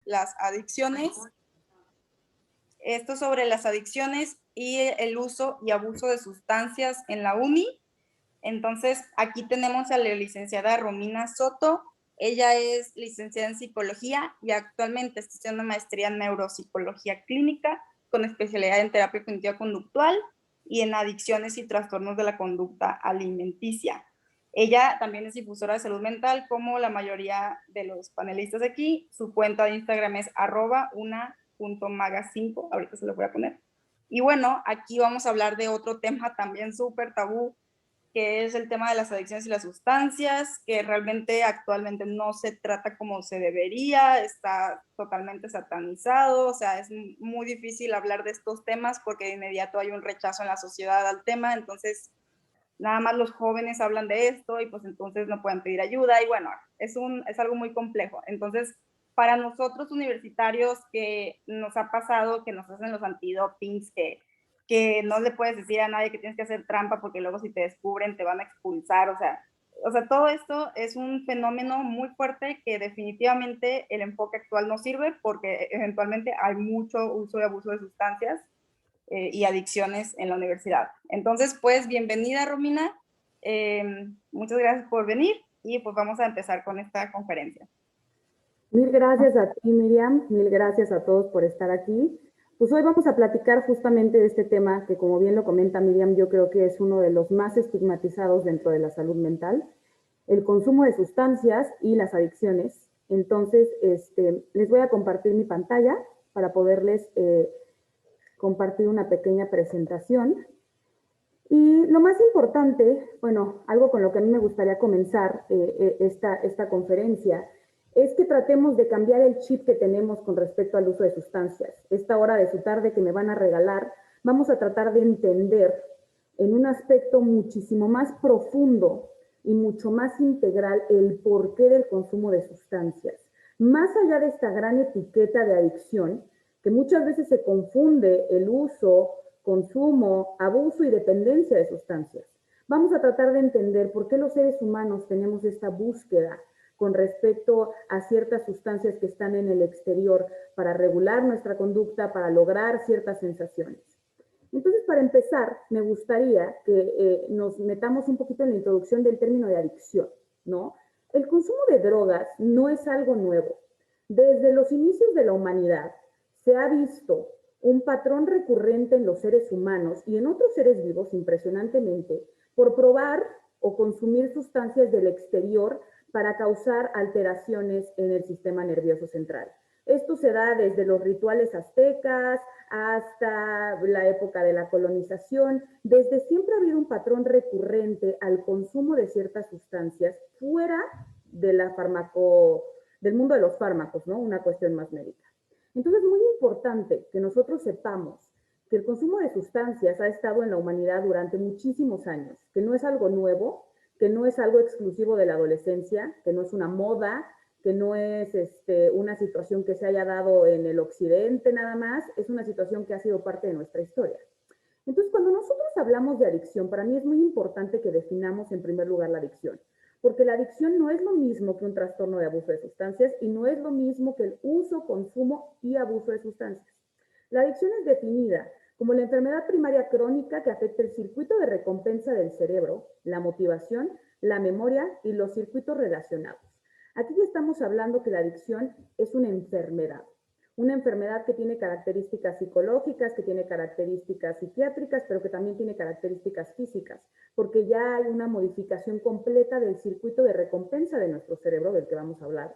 las adicciones. Esto sobre las adicciones y el uso y abuso de sustancias en la UNI. Entonces, aquí tenemos a la licenciada Romina Soto. Ella es licenciada en psicología y actualmente está haciendo una maestría en neuropsicología clínica con especialidad en terapia cognitiva conductual y en adicciones y trastornos de la conducta alimenticia. Ella también es difusora de salud mental, como la mayoría de los panelistas aquí. Su cuenta de Instagram es @una.maga5, ahorita se lo voy a poner. Y bueno, aquí vamos a hablar de otro tema también súper tabú, que es el tema de las adicciones y las sustancias, que realmente actualmente no se trata como se debería, está totalmente satanizado, o sea, es muy difícil hablar de estos temas porque de inmediato hay un rechazo en la sociedad al tema, entonces nada más los jóvenes hablan de esto y pues entonces no pueden pedir ayuda y bueno, es algo muy complejo. Entonces, para nosotros universitarios que nos ha pasado, que nos hacen los antidopings, que no le puedes decir a nadie que tienes que hacer trampa porque luego si te descubren te van a expulsar, o sea, todo esto es un fenómeno muy fuerte que definitivamente el enfoque actual no sirve porque eventualmente hay mucho uso y abuso de sustancias y adicciones en la universidad. Entonces, pues, bienvenida, Romina. Muchas gracias por venir y pues vamos a empezar con esta conferencia. Mil gracias a ti, Miriam. Mil gracias a todos por estar aquí. Pues hoy vamos a platicar justamente de este tema que, como bien lo comenta Miriam, yo creo que es uno de los más estigmatizados dentro de la salud mental, el consumo de sustancias y las adicciones. Entonces, les voy a compartir mi pantalla para poderles compartir una pequeña presentación. Y lo más importante, bueno, algo con lo que a mí me gustaría comenzar esta conferencia, es que tratemos de cambiar el chip que tenemos con respecto al uso de sustancias. Esta hora de su tarde que me van a regalar, vamos a tratar de entender en un aspecto muchísimo más profundo y mucho más integral el porqué del consumo de sustancias. Más allá de esta gran etiqueta de adicción, que muchas veces se confunde el uso, consumo, abuso y dependencia de sustancias. Vamos a tratar de entender por qué los seres humanos tenemos esta búsqueda con respecto a ciertas sustancias que están en el exterior para regular nuestra conducta, para lograr ciertas sensaciones. Entonces, para empezar, me gustaría que nos metamos un poquito en la introducción del término de adicción, ¿no? El consumo de drogas no es algo nuevo. Desde los inicios de la humanidad se ha visto un patrón recurrente en los seres humanos y en otros seres vivos, impresionantemente, por probar o consumir sustancias del exterior para causar alteraciones en el sistema nervioso central. Esto se da desde los rituales aztecas hasta la época de la colonización. Desde siempre ha habido un patrón recurrente al consumo de ciertas sustancias fuera de del mundo de los fármacos, ¿no? Una cuestión más médica. Entonces es muy importante que nosotros sepamos que el consumo de sustancias ha estado en la humanidad durante muchísimos años, que no es algo nuevo, que no es algo exclusivo de la adolescencia, que no es una moda, que no es una situación que se haya dado en el occidente nada más, es una situación que ha sido parte de nuestra historia. Entonces, cuando nosotros hablamos de adicción, para mí es muy importante que definamos en primer lugar la adicción, porque la adicción no es lo mismo que un trastorno de abuso de sustancias y no es lo mismo que el uso, consumo y abuso de sustancias. La adicción es definida como la enfermedad primaria crónica que afecta el circuito de recompensa del cerebro, la motivación, la memoria y los circuitos relacionados. Aquí ya estamos hablando que la adicción es una enfermedad que tiene características psicológicas, que tiene características psiquiátricas, pero que también tiene características físicas, porque ya hay una modificación completa del circuito de recompensa de nuestro cerebro, del que vamos a hablar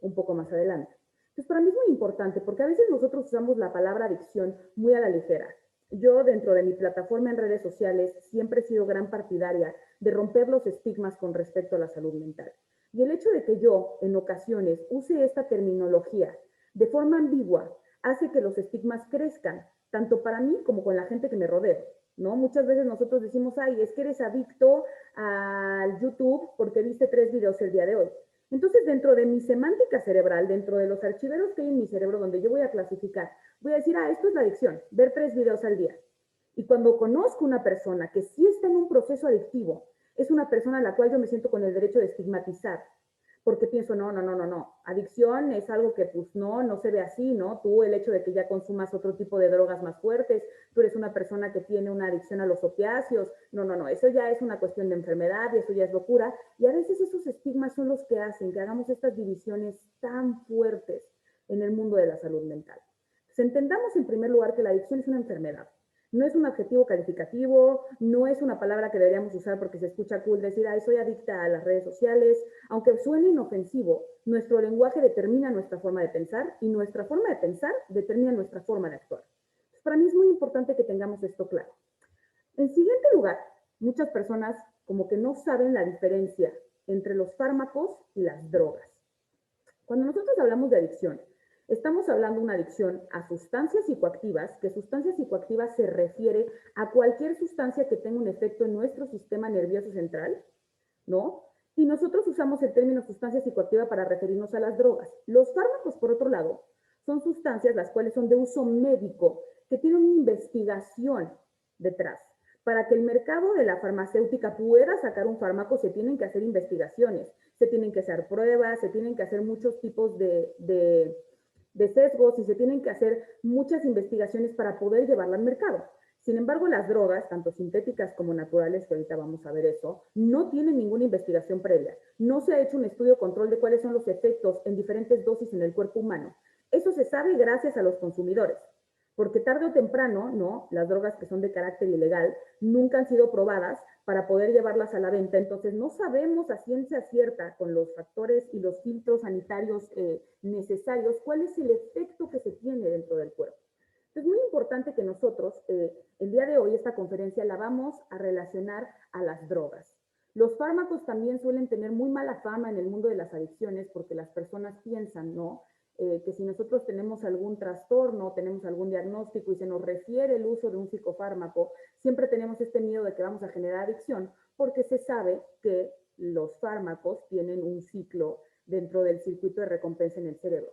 un poco más adelante. Entonces, para mí es muy importante, porque a veces nosotros usamos la palabra adicción muy a la ligera. Yo, dentro de mi plataforma en redes sociales, siempre he sido gran partidaria de romper los estigmas con respecto a la salud mental. Y el hecho de que yo, en ocasiones, use esta terminología de forma ambigua hace que los estigmas crezcan, tanto para mí como con la gente que me rodea, ¿no? Muchas veces nosotros decimos, ay, es que eres adicto al YouTube porque viste 3 videos el día de hoy. Entonces, dentro de mi semántica cerebral, dentro de los archiveros que hay en mi cerebro donde yo voy a clasificar, voy a decir, esto es la adicción, ver 3 videos al día. Y cuando conozco una persona que sí está en un proceso adictivo, es una persona a la cual yo me siento con el derecho de estigmatizar, porque pienso, no. Adicción es algo que pues no se ve así, ¿no? Tú, el hecho de que ya consumas otro tipo de drogas más fuertes, tú eres una persona que tiene una adicción a los opiáceos, no, eso ya es una cuestión de enfermedad y eso ya es locura. Y a veces esos estigmas son los que hacen que hagamos estas divisiones tan fuertes en el mundo de la salud mental. Entonces, entendamos en primer lugar que la adicción es una enfermedad. No es un adjetivo calificativo, no es una palabra que deberíamos usar porque se escucha cool decir, ay, soy adicta a las redes sociales. Aunque suene inofensivo, nuestro lenguaje determina nuestra forma de pensar y nuestra forma de pensar determina nuestra forma de actuar. Entonces, para mí es muy importante que tengamos esto claro. En siguiente lugar, muchas personas como que no saben la diferencia entre los fármacos y las drogas. Cuando nosotros hablamos de adicción, estamos hablando de una adicción a sustancias psicoactivas, que sustancias psicoactivas se refiere a cualquier sustancia que tenga un efecto en nuestro sistema nervioso central, ¿no? Y nosotros usamos el término sustancia psicoactiva para referirnos a las drogas. Los fármacos, por otro lado, son sustancias las cuales son de uso médico, que tienen una investigación detrás. Para que el mercado de la farmacéutica pueda sacar un fármaco, se tienen que hacer investigaciones, se tienen que hacer pruebas, se tienen que hacer muchos tipos de sesgos y se tienen que hacer muchas investigaciones para poder llevarla al mercado. Sin embargo, las drogas, tanto sintéticas como naturales, que ahorita vamos a ver eso, no tienen ninguna investigación previa. No se ha hecho un estudio control de cuáles son los efectos en diferentes dosis en el cuerpo humano. Eso se sabe gracias a los consumidores, porque tarde o temprano, ¿no? Las drogas que son de carácter ilegal nunca han sido probadas para poder llevarlas a la venta. Entonces, no sabemos a ciencia cierta, con los factores y los filtros sanitarios necesarios, cuál es el efecto que se tiene dentro del cuerpo. Es muy importante que nosotros, el día de hoy, esta conferencia la vamos a relacionar a las drogas. Los fármacos también suelen tener muy mala fama en el mundo de las adicciones porque las personas piensan, ¿no? Que si nosotros tenemos algún trastorno, tenemos algún diagnóstico y se nos refiere el uso de un psicofármaco, siempre tenemos este miedo de que vamos a generar adicción porque se sabe que los fármacos tienen un ciclo dentro del circuito de recompensa en el cerebro.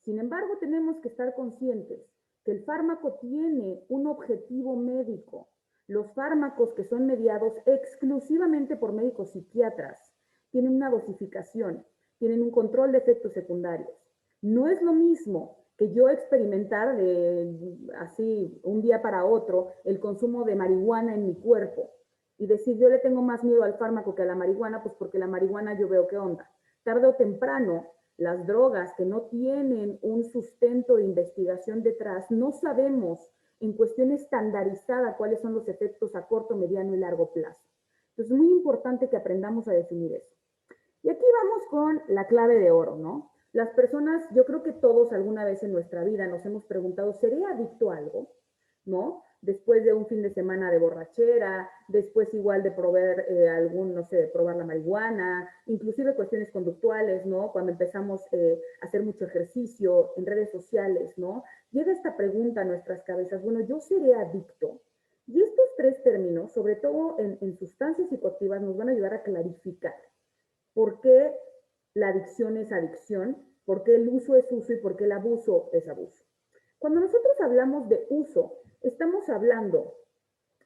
Sin embargo, tenemos que estar conscientes que el fármaco tiene un objetivo médico. Los fármacos que son mediados exclusivamente por médicos psiquiatras tienen una dosificación, tienen un control de efectos secundarios. No es lo mismo que yo experimentar así un día para otro el consumo de marihuana en mi cuerpo y decir yo le tengo más miedo al fármaco que a la marihuana, pues porque la marihuana yo veo qué onda. Tarde o temprano, las drogas que no tienen un sustento de investigación detrás, no sabemos en cuestión estandarizada cuáles son los efectos a corto, mediano y largo plazo. Entonces es muy importante que aprendamos a definir eso. Y aquí vamos con la clave de oro, ¿no? Las personas, yo creo que todos alguna vez en nuestra vida nos hemos preguntado, ¿seré adicto a algo? ¿No? Después de un fin de semana de borrachera, después igual de probar no sé, de probar la marihuana, inclusive cuestiones conductuales, ¿no? Cuando empezamos a hacer mucho ejercicio en redes sociales, ¿no? Llega esta pregunta a nuestras cabezas, bueno, ¿yo seré adicto? Y estos tres términos, sobre todo en sustancias psicoactivas, nos van a ayudar a clarificar por qué la adicción es adicción, por qué el uso es uso y por qué el abuso es abuso. Cuando nosotros hablamos de uso, estamos hablando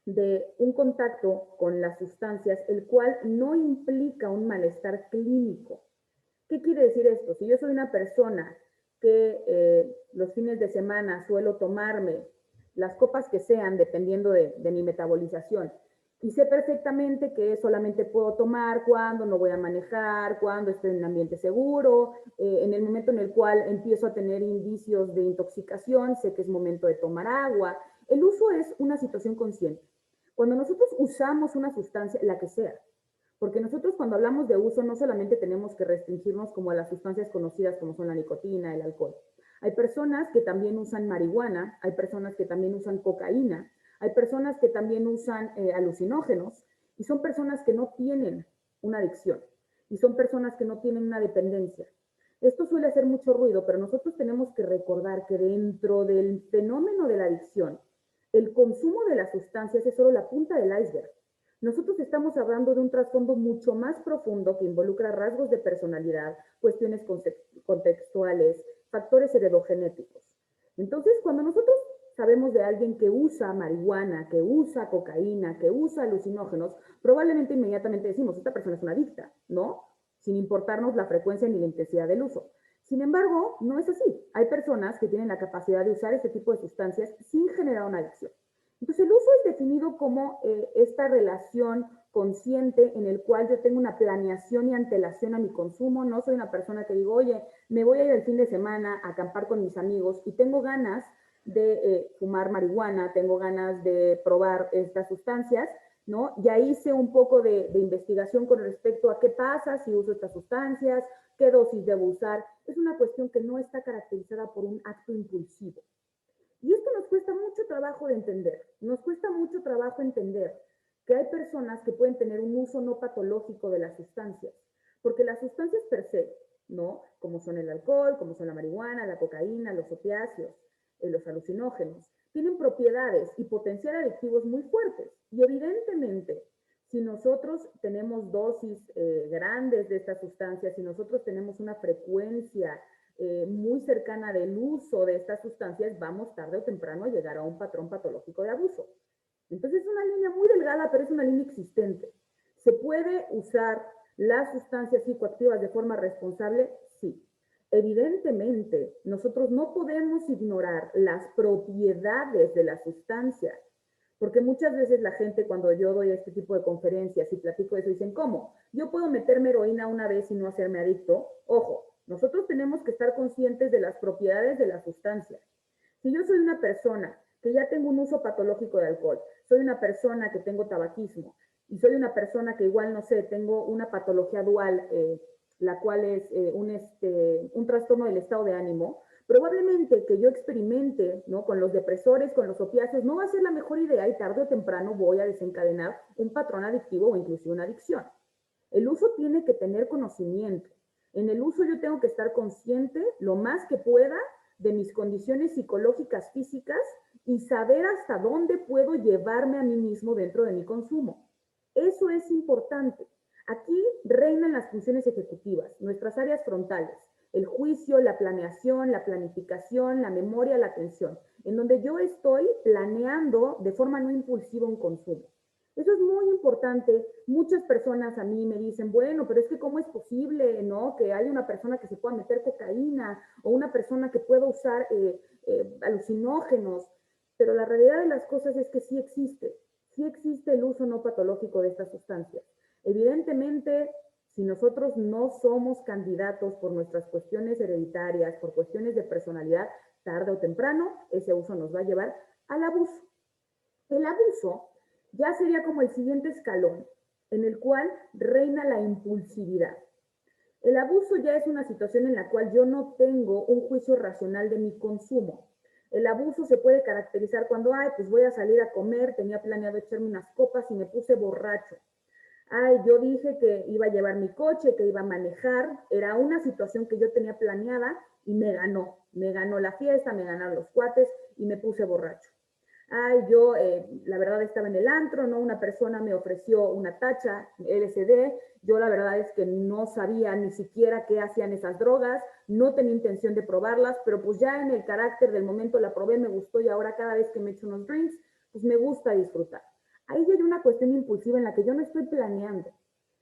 de un contacto con las sustancias, el cual no implica un malestar clínico. ¿Qué quiere decir esto? Si yo soy una persona que los fines de semana suelo tomarme las copas que sean, dependiendo de mi metabolización, y sé perfectamente que solamente puedo tomar cuando no voy a manejar, cuando estoy en un ambiente seguro, en el momento en el cual empiezo a tener indicios de intoxicación, sé que es momento de tomar agua. El uso es una situación consciente. Cuando nosotros usamos una sustancia, la que sea, porque nosotros cuando hablamos de uso no solamente tenemos que restringirnos como a las sustancias conocidas como son la nicotina, el alcohol. Hay personas que también usan marihuana, hay personas que también usan cocaína, hay personas que también usan alucinógenos y son personas que no tienen una adicción y son personas que no tienen una dependencia. Esto suele hacer mucho ruido, pero nosotros tenemos que recordar que dentro del fenómeno de la adicción, el consumo de las sustancias es solo la punta del iceberg. Nosotros estamos hablando de un trasfondo mucho más profundo que involucra rasgos de personalidad, cuestiones contextuales, factores heredogenéticos. Entonces, cuando nosotros sabemos de alguien que usa marihuana, que usa cocaína, que usa alucinógenos, probablemente inmediatamente decimos, esta persona es una adicta, ¿no? sin importarnos la frecuencia ni la intensidad del uso. Sin embargo, no es así. Hay personas que tienen la capacidad de usar este tipo de sustancias sin generar una adicción. Entonces, el uso es definido como esta relación consciente en el cual yo tengo una planeación y antelación a mi consumo. No soy una persona que digo, oye, me voy a ir el fin de semana a acampar con mis amigos y tengo ganas de fumar marihuana, tengo ganas de probar estas sustancias, ¿no? Ya hice un poco de investigación con respecto a qué pasa si uso estas sustancias, qué dosis debo usar. Es una cuestión que no está caracterizada por un acto impulsivo. Y esto nos cuesta mucho trabajo de entender. Nos cuesta mucho trabajo entender que hay personas que pueden tener un uso no patológico de las sustancias, porque las sustancias per se, ¿no? Como son el alcohol, como son la marihuana, la cocaína, los opiáceos, los alucinógenos, tienen propiedades y potencial adictivos muy fuertes. Y evidentemente, si nosotros tenemos dosis grandes de estas sustancias, si nosotros tenemos una frecuencia muy cercana del uso de estas sustancias, vamos tarde o temprano a llegar a un patrón patológico de abuso. Entonces es una línea muy delgada, pero es una línea existente. ¿Se puede usar las sustancias psicoactivas de forma responsable? Sí. Evidentemente, nosotros no podemos ignorar las propiedades de la sustancia, porque muchas veces la gente, cuando yo doy este tipo de conferencias y platico de eso, dicen, ¿cómo? ¿Yo puedo meterme heroína una vez y no hacerme adicto? Ojo, nosotros tenemos que estar conscientes de las propiedades de la sustancia. Si yo soy una persona que ya tengo un uso patológico de alcohol, soy una persona que tengo tabaquismo y soy una persona que igual, no sé, tengo una patología dual, la cual es un trastorno del estado de ánimo, probablemente que yo experimente, ¿no? Con los depresores, con los opiáceos, no va a ser la mejor idea y tarde o temprano voy a desencadenar un patrón adictivo o inclusive una adicción. El uso tiene que tener conocimiento. En el uso yo tengo que estar consciente lo más que pueda de mis condiciones psicológicas, físicas y saber hasta dónde puedo llevarme a mí mismo dentro de mi consumo. Eso es importante. Aquí reinan las funciones ejecutivas, nuestras áreas frontales, el juicio, la planeación, la planificación, la memoria, la atención, en donde yo estoy planeando de forma no impulsiva un consumo. Eso es muy importante. Muchas personas a mí me dicen, bueno, pero es que cómo es posible, ¿no? Que haya una persona que se pueda meter cocaína o una persona que pueda usar alucinógenos. Pero la realidad de las cosas es que sí existe el uso no patológico de estas sustancias. Evidentemente, si nosotros no somos candidatos por nuestras cuestiones hereditarias, por cuestiones de personalidad, tarde o temprano, ese uso nos va a llevar al abuso. El abuso ya sería como el siguiente escalón, en el cual reina la impulsividad. El abuso ya es una situación en la cual yo no tengo un juicio racional de mi consumo. El abuso se puede caracterizar cuando, ay, pues voy a salir a comer, tenía planeado echarme unas copas y me puse borracho. Ay, yo dije que iba a llevar mi coche, que iba a manejar, era una situación que yo tenía planeada y me ganó la fiesta, me ganaron los cuates y me puse borracho. Ay, yo la verdad estaba en el antro, ¿no? Una persona me ofreció una tacha, LSD, yo la verdad es que no sabía ni siquiera qué hacían esas drogas, no tenía intención de probarlas, pero pues ya en el carácter del momento la probé, me gustó y ahora cada vez que me echo unos drinks, pues me gusta disfrutar. Ahí ya hay una cuestión impulsiva en la que yo no estoy planeando,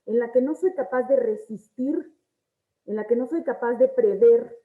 en la que no soy capaz de resistir, en la que no soy capaz de prever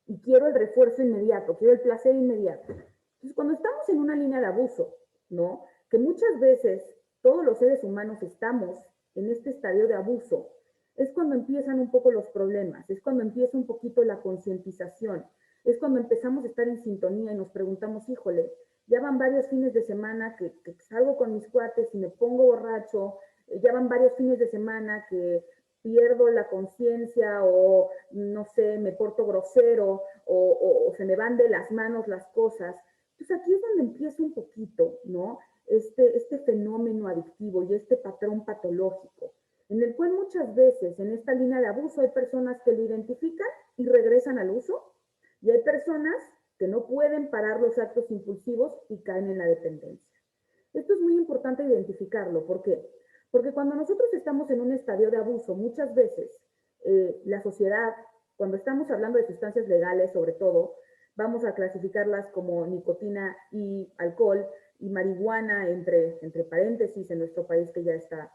y quiero el refuerzo inmediato, quiero el placer inmediato. Entonces, cuando estamos en una línea de abuso, ¿no? Que muchas veces todos los seres humanos estamos en este estadio de abuso, es cuando empiezan un poco los problemas, es cuando empieza un poquito la concientización, es cuando empezamos a estar en sintonía y nos preguntamos, híjole, ya van varios fines de semana que salgo con mis cuates y me pongo borracho, ya van varios fines de semana que pierdo la conciencia o no sé, me porto grosero o se me van de las manos las cosas. Entonces aquí es donde empieza un poquito, ¿no? Este fenómeno adictivo y este patrón patológico, en el cual muchas veces en esta línea de abuso hay personas que lo identifican y regresan al uso, y hay personas que no pueden parar los actos impulsivos y caen en la dependencia. Esto es muy importante identificarlo. ¿Por qué? Porque cuando nosotros estamos en un estadio de abuso, muchas veces la sociedad, cuando estamos hablando de sustancias legales sobre todo, vamos a clasificarlas como nicotina y alcohol y marihuana entre paréntesis en nuestro país que ya está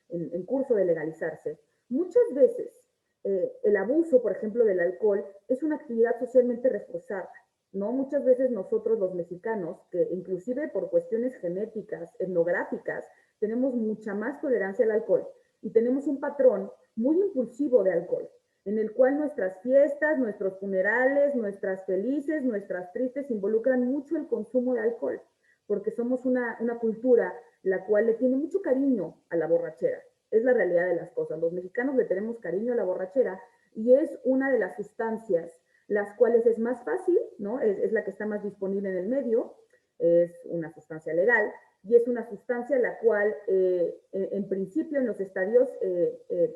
en curso de legalizarse. Muchas veces el abuso, por ejemplo, del alcohol es una actividad socialmente reforzada, ¿no? Muchas veces nosotros los mexicanos, que inclusive por cuestiones genéticas, etnográficas, tenemos mucha más tolerancia al alcohol y tenemos un patrón muy impulsivo de alcohol, en el cual nuestras fiestas, nuestros funerales, nuestras felices, nuestras tristes involucran mucho el consumo de alcohol, porque somos una cultura la cual le tiene mucho cariño a la borrachera. Es la realidad de las cosas. Los mexicanos le tenemos cariño a la borrachera y es una de las sustancias las cuales es más fácil, ¿no? Es la que está más disponible en el medio, es una sustancia legal y es una sustancia la cual en principio en los estadios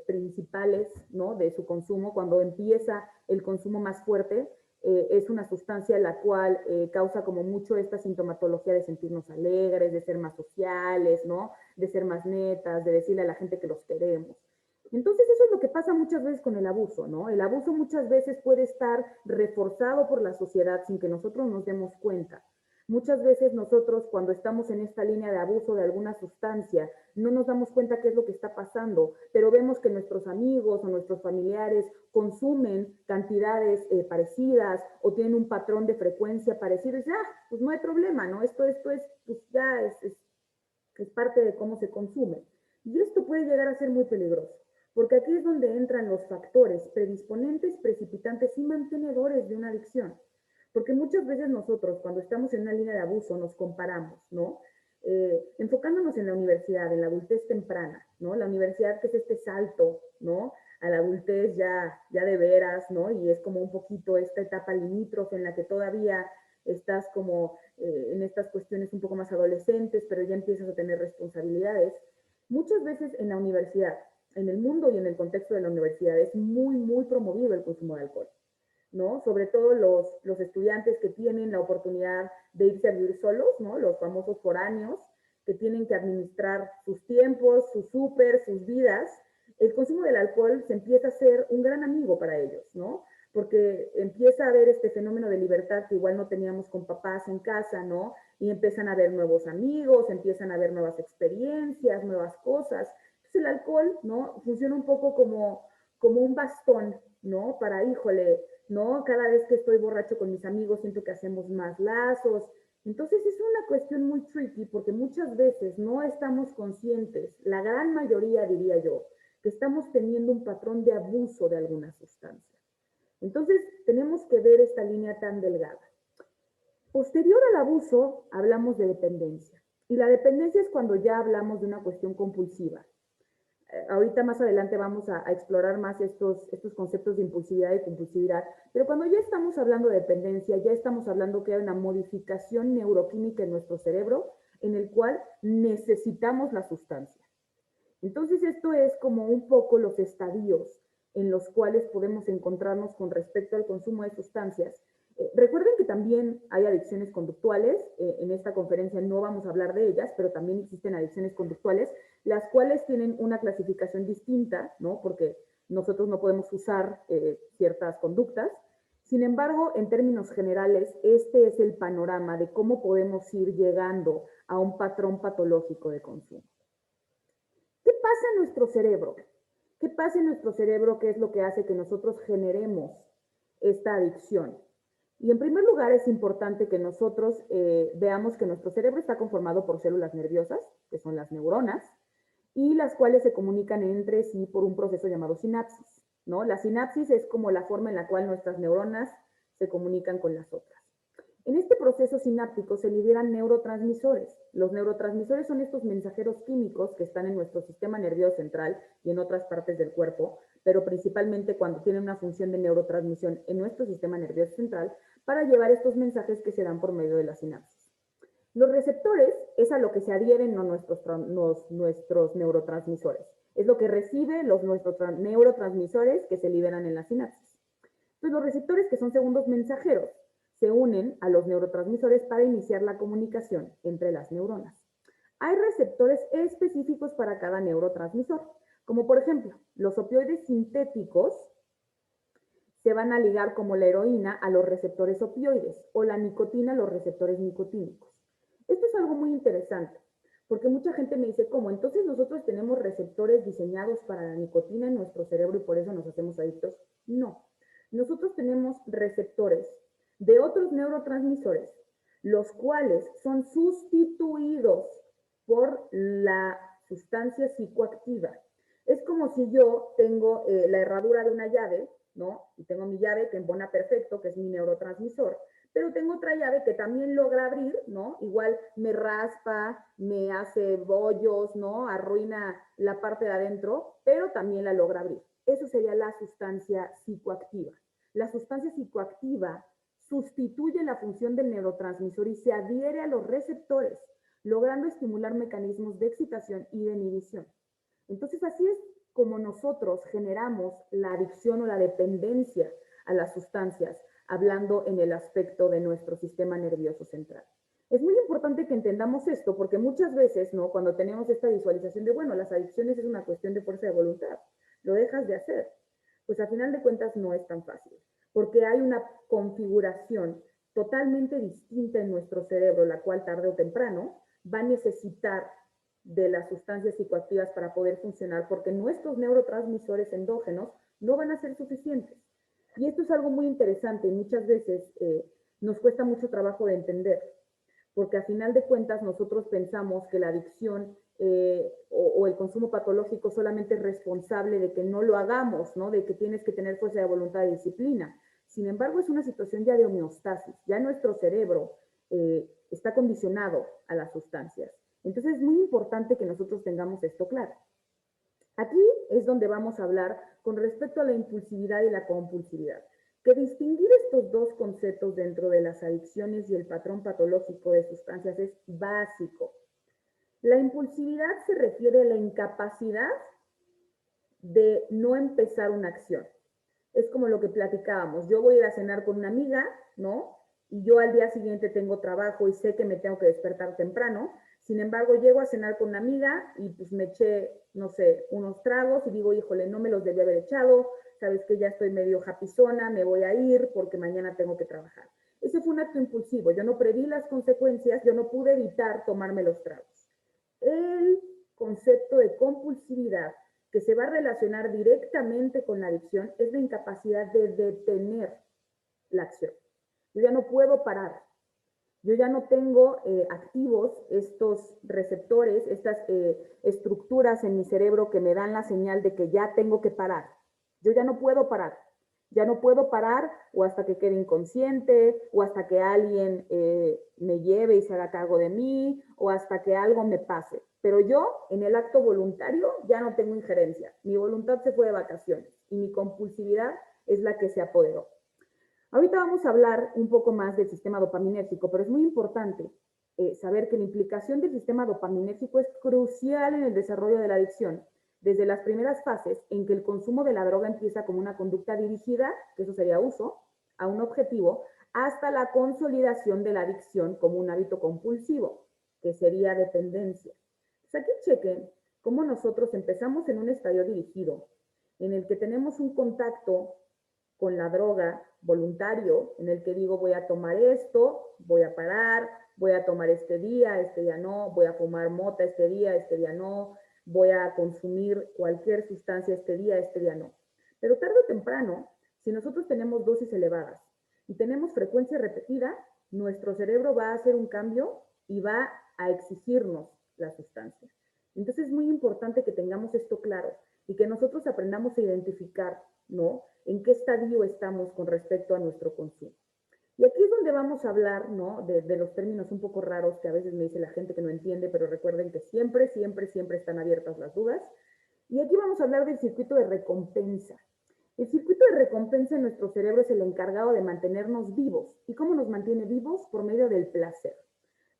principales, ¿no? De su consumo, cuando empieza el consumo más fuerte, es una sustancia la cual causa como mucho esta sintomatología de sentirnos alegres, de ser más sociales, ¿no? De ser más netas, de decirle a la gente que los queremos. Entonces eso es lo que pasa muchas veces con el abuso, ¿no? El abuso muchas veces puede estar reforzado por la sociedad sin que nosotros nos demos cuenta. Muchas veces nosotros cuando estamos en esta línea de abuso de alguna sustancia no nos damos cuenta qué es lo que está pasando, pero vemos que nuestros amigos o nuestros familiares consumen cantidades parecidas o tienen un patrón de frecuencia parecido y dices, ah, pues no hay problema, ¿no? Esto es, pues ya es parte de cómo se consume. Y esto puede llegar a ser muy peligroso, porque aquí es donde entran los factores predisponentes, precipitantes y mantenedores de una adicción. Porque muchas veces nosotros, cuando estamos en una línea de abuso, nos comparamos, ¿no? Enfocándonos en la universidad, en la adultez temprana, ¿no? La universidad que es este salto, ¿no? A la adultez ya de veras, ¿no? Y es como un poquito esta etapa limítrofe en la que todavía estás como en estas cuestiones un poco más adolescentes, pero ya empiezas a tener responsabilidades. Muchas veces en la universidad, en el mundo y en el contexto de la universidad, es muy, muy promovido el consumo de alcohol, ¿no? Sobre todo los estudiantes que tienen la oportunidad de irse a vivir solos, ¿no? Los famosos foráneos, que tienen que administrar sus tiempos, sus súper, sus vidas. El consumo del alcohol se empieza a ser un gran amigo para ellos, ¿no? Porque empieza a haber este fenómeno de libertad que igual no teníamos con papás en casa, ¿no? Y empiezan a haber nuevos amigos, empiezan a haber nuevas experiencias, nuevas cosas. Entonces el alcohol, ¿no? Funciona un poco como un bastón, ¿no? Para, híjole, ¿no? Cada vez que estoy borracho con mis amigos siento que hacemos más lazos. Entonces es una cuestión muy tricky porque muchas veces no estamos conscientes, la gran mayoría diría yo, que estamos teniendo un patrón de abuso de alguna sustancia. Entonces tenemos que ver esta línea tan delgada. Posterior al abuso hablamos de dependencia. Y la dependencia es cuando ya hablamos de una cuestión compulsiva. Ahorita más adelante vamos a explorar más estos conceptos de impulsividad y compulsividad, pero cuando ya estamos hablando de dependencia, ya estamos hablando que hay una modificación neuroquímica en nuestro cerebro en el cual necesitamos la sustancia. Entonces esto es como un poco los estadios en los cuales podemos encontrarnos con respecto al consumo de sustancias. Recuerden que también hay adicciones conductuales, en esta conferencia no vamos a hablar de ellas, pero también existen adicciones conductuales, las cuales tienen una clasificación distinta, ¿no? Porque nosotros no podemos usar ciertas conductas. Sin embargo, en términos generales, este es el panorama de cómo podemos ir llegando a un patrón patológico de consumo. ¿Qué pasa en nuestro cerebro? ¿Qué pasa en nuestro cerebro? ¿Qué es lo que hace que nosotros generemos esta adicción? Y en primer lugar es importante que nosotros veamos que nuestro cerebro está conformado por células nerviosas, que son las neuronas, y las cuales se comunican entre sí por un proceso llamado sinapsis, ¿no? La sinapsis es como la forma en la cual nuestras neuronas se comunican con las otras. En este proceso sináptico se liberan neurotransmisores. Los neurotransmisores son estos mensajeros químicos que están en nuestro sistema nervioso central y en otras partes del cuerpo, pero principalmente cuando tienen una función de neurotransmisión en nuestro sistema nervioso central para llevar estos mensajes que se dan por medio de la sinapsis. Los receptores es a lo que se adhieren nuestros neurotransmisores. Es lo que reciben nuestros neurotransmisores que se liberan en la sinapsis. Entonces, los receptores, que son segundos mensajeros, se unen a los neurotransmisores para iniciar la comunicación entre las neuronas. Hay receptores específicos para cada neurotransmisor, como por ejemplo, los opioides sintéticos se van a ligar como la heroína a los receptores opioides o la nicotina a los receptores nicotínicos. Esto es algo muy interesante, Porque mucha gente me dice, ¿cómo? Entonces nosotros tenemos receptores diseñados para la nicotina en nuestro cerebro y por eso nos hacemos adictos. No, nosotros tenemos receptores de otros neurotransmisores, los cuales son sustituidos por la sustancia psicoactiva. Es como si yo tengo la herradura de una llave, ¿no? Y tengo mi llave que embona perfecto, que es mi neurotransmisor, pero tengo otra llave que también logra abrir, ¿no? Igual me raspa, me hace bollos, ¿no? Arruina la parte de adentro, pero también la logra abrir. Eso sería la sustancia psicoactiva. La sustancia psicoactiva sustituye la función del neurotransmisor y se adhiere a los receptores, logrando estimular mecanismos de excitación y de inhibición. Entonces, así es como nosotros generamos la adicción o la dependencia a las sustancias, hablando en el aspecto de nuestro sistema nervioso central. Es muy importante que entendamos esto porque muchas veces, ¿no? Cuando tenemos esta visualización de, bueno, las adicciones es una cuestión de fuerza de voluntad, lo dejas de hacer. Pues a final de cuentas no es tan fácil, porque hay una configuración totalmente distinta en nuestro cerebro, la cual tarde o temprano va a necesitar de las sustancias psicoactivas para poder funcionar, porque nuestros neurotransmisores endógenos no van a ser suficientes. Y esto es algo muy interesante y muchas veces nos cuesta mucho trabajo de entender, porque a final de cuentas nosotros pensamos que la adicción o el consumo patológico solamente es responsable de que no lo hagamos, ¿no? De que tienes que tener fuerza de voluntad y disciplina. Sin embargo, es una situación ya de homeostasis, ya nuestro cerebro está condicionado a las sustancias. Entonces es muy importante que nosotros tengamos esto claro. Aquí es donde vamos a hablar con respecto a la impulsividad y la compulsividad, que distinguir estos dos conceptos dentro de las adicciones y el patrón patológico de sustancias es básico. La impulsividad se refiere a la incapacidad de no empezar una acción. Es como lo que platicábamos, yo voy a ir a cenar con una amiga, ¿no? Y yo al día siguiente tengo trabajo y sé que me tengo que despertar temprano. Sin embargo, llego a cenar con una amiga y pues me eché, no sé, unos tragos y digo, híjole, no me los debí haber echado, sabes que ya estoy medio japizona, me voy a ir porque mañana tengo que trabajar. Ese fue un acto impulsivo, yo no preví las consecuencias, yo no pude evitar tomarme los tragos. El concepto de compulsividad que se va a relacionar directamente con la adicción es la incapacidad de detener la acción. Yo ya no puedo parar. Yo ya no tengo activos estos receptores, estas estructuras en mi cerebro que me dan la señal de que ya tengo que parar. Yo ya no puedo parar. Ya no puedo parar o hasta que quede inconsciente o hasta que alguien me lleve y se haga cargo de mí o hasta que algo me pase. Pero yo en el acto voluntario ya no tengo injerencia. Mi voluntad se fue de vacaciones y mi compulsividad es la que se apoderó. Ahorita vamos a hablar un poco más del sistema dopaminérgico, pero es muy importante saber que la implicación del sistema dopaminérgico es crucial en el desarrollo de la adicción, desde las primeras fases en que el consumo de la droga empieza como una conducta dirigida, que eso sería uso, a un objetivo, hasta la consolidación de la adicción como un hábito compulsivo, que sería dependencia. Pues aquí chequen cómo nosotros empezamos en un estadio dirigido, en el que tenemos un contacto con la droga voluntario, en el que digo voy a tomar esto, voy a parar, voy a tomar este día no, voy a fumar mota este día no, voy a consumir cualquier sustancia este día no. Pero tarde o temprano, si nosotros tenemos dosis elevadas y tenemos frecuencia repetida, nuestro cerebro va a hacer un cambio y va a exigirnos la sustancia. Entonces es muy importante que tengamos esto claro y que nosotros aprendamos a identificar, ¿no? En qué estadio estamos con respecto a nuestro consumo. Y aquí es donde vamos a hablar, ¿no? De los términos un poco raros que a veces me dice la gente que no entiende, pero recuerden que siempre, siempre, siempre están abiertas las dudas. Y aquí vamos a hablar del circuito de recompensa. El circuito de recompensa en nuestro cerebro es el encargado de mantenernos vivos. ¿Y cómo nos mantiene vivos? Por medio del placer.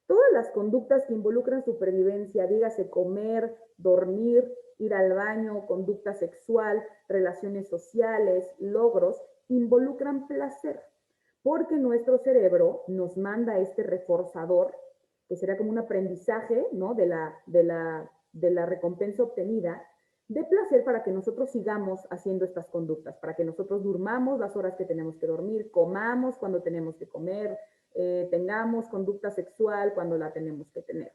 Todas las conductas que involucran supervivencia, dígase comer, dormir, ir al baño, conducta sexual, relaciones sociales, logros, involucran placer, porque nuestro cerebro nos manda este reforzador, que será como un aprendizaje, ¿no? de la recompensa obtenida, de placer para que nosotros sigamos haciendo estas conductas, para que nosotros durmamos las horas que tenemos que dormir, comamos cuando tenemos que comer, tengamos conducta sexual cuando la tenemos que tener.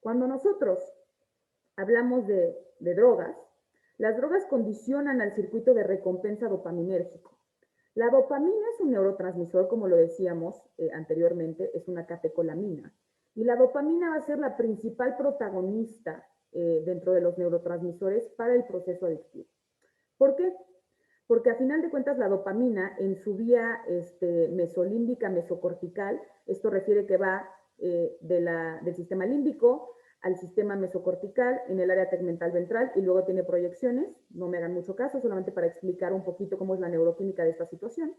Cuando nosotros hablamos de drogas, las drogas condicionan al circuito de recompensa dopaminérgico. La dopamina es un neurotransmisor, como lo decíamos anteriormente, es una catecolamina. Y la dopamina va a ser la principal protagonista dentro de los neurotransmisores para el proceso adictivo. ¿Por qué? Porque a final de cuentas la dopamina en su vía mesolímbica, mesocortical, esto refiere que va del sistema límbico al sistema mesocortical en el área tegmental ventral y luego tiene proyecciones, no me hagan mucho caso, solamente para explicar un poquito cómo es la neuroquímica de esta situación.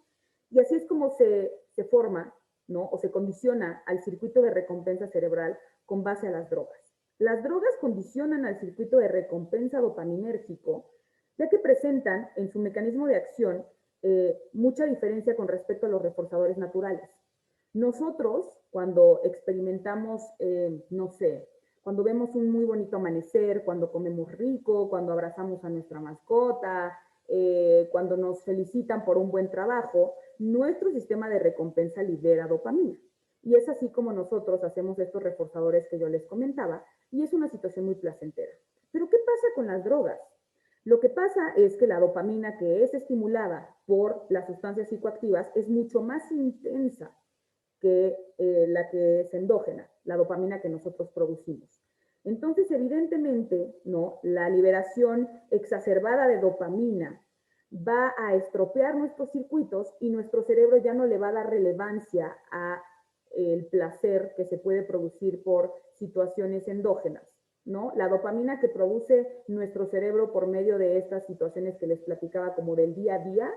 Y así es como se forma, ¿no? O se condiciona al circuito de recompensa cerebral con base a las drogas. Las drogas condicionan al circuito de recompensa dopaminérgico, ya que presentan en su mecanismo de acción mucha diferencia con respecto a los reforzadores naturales. Nosotros, cuando experimentamos, no sé, cuando vemos un muy bonito amanecer, cuando comemos rico, cuando abrazamos a nuestra mascota, cuando nos felicitan por un buen trabajo, nuestro sistema de recompensa libera dopamina. Y es así como nosotros hacemos estos reforzadores que yo les comentaba, y es una situación muy placentera. Pero ¿qué pasa con las drogas? Lo que pasa es que la dopamina que es estimulada por las sustancias psicoactivas es mucho más intensa que la que es endógena, la dopamina que nosotros producimos. Entonces, evidentemente, ¿no? La liberación exacerbada de dopamina va a estropear nuestros circuitos y nuestro cerebro ya no le va a dar relevancia a el placer que se puede producir por situaciones endógenas, ¿no? La dopamina que produce nuestro cerebro por medio de estas situaciones que les platicaba como del día a día,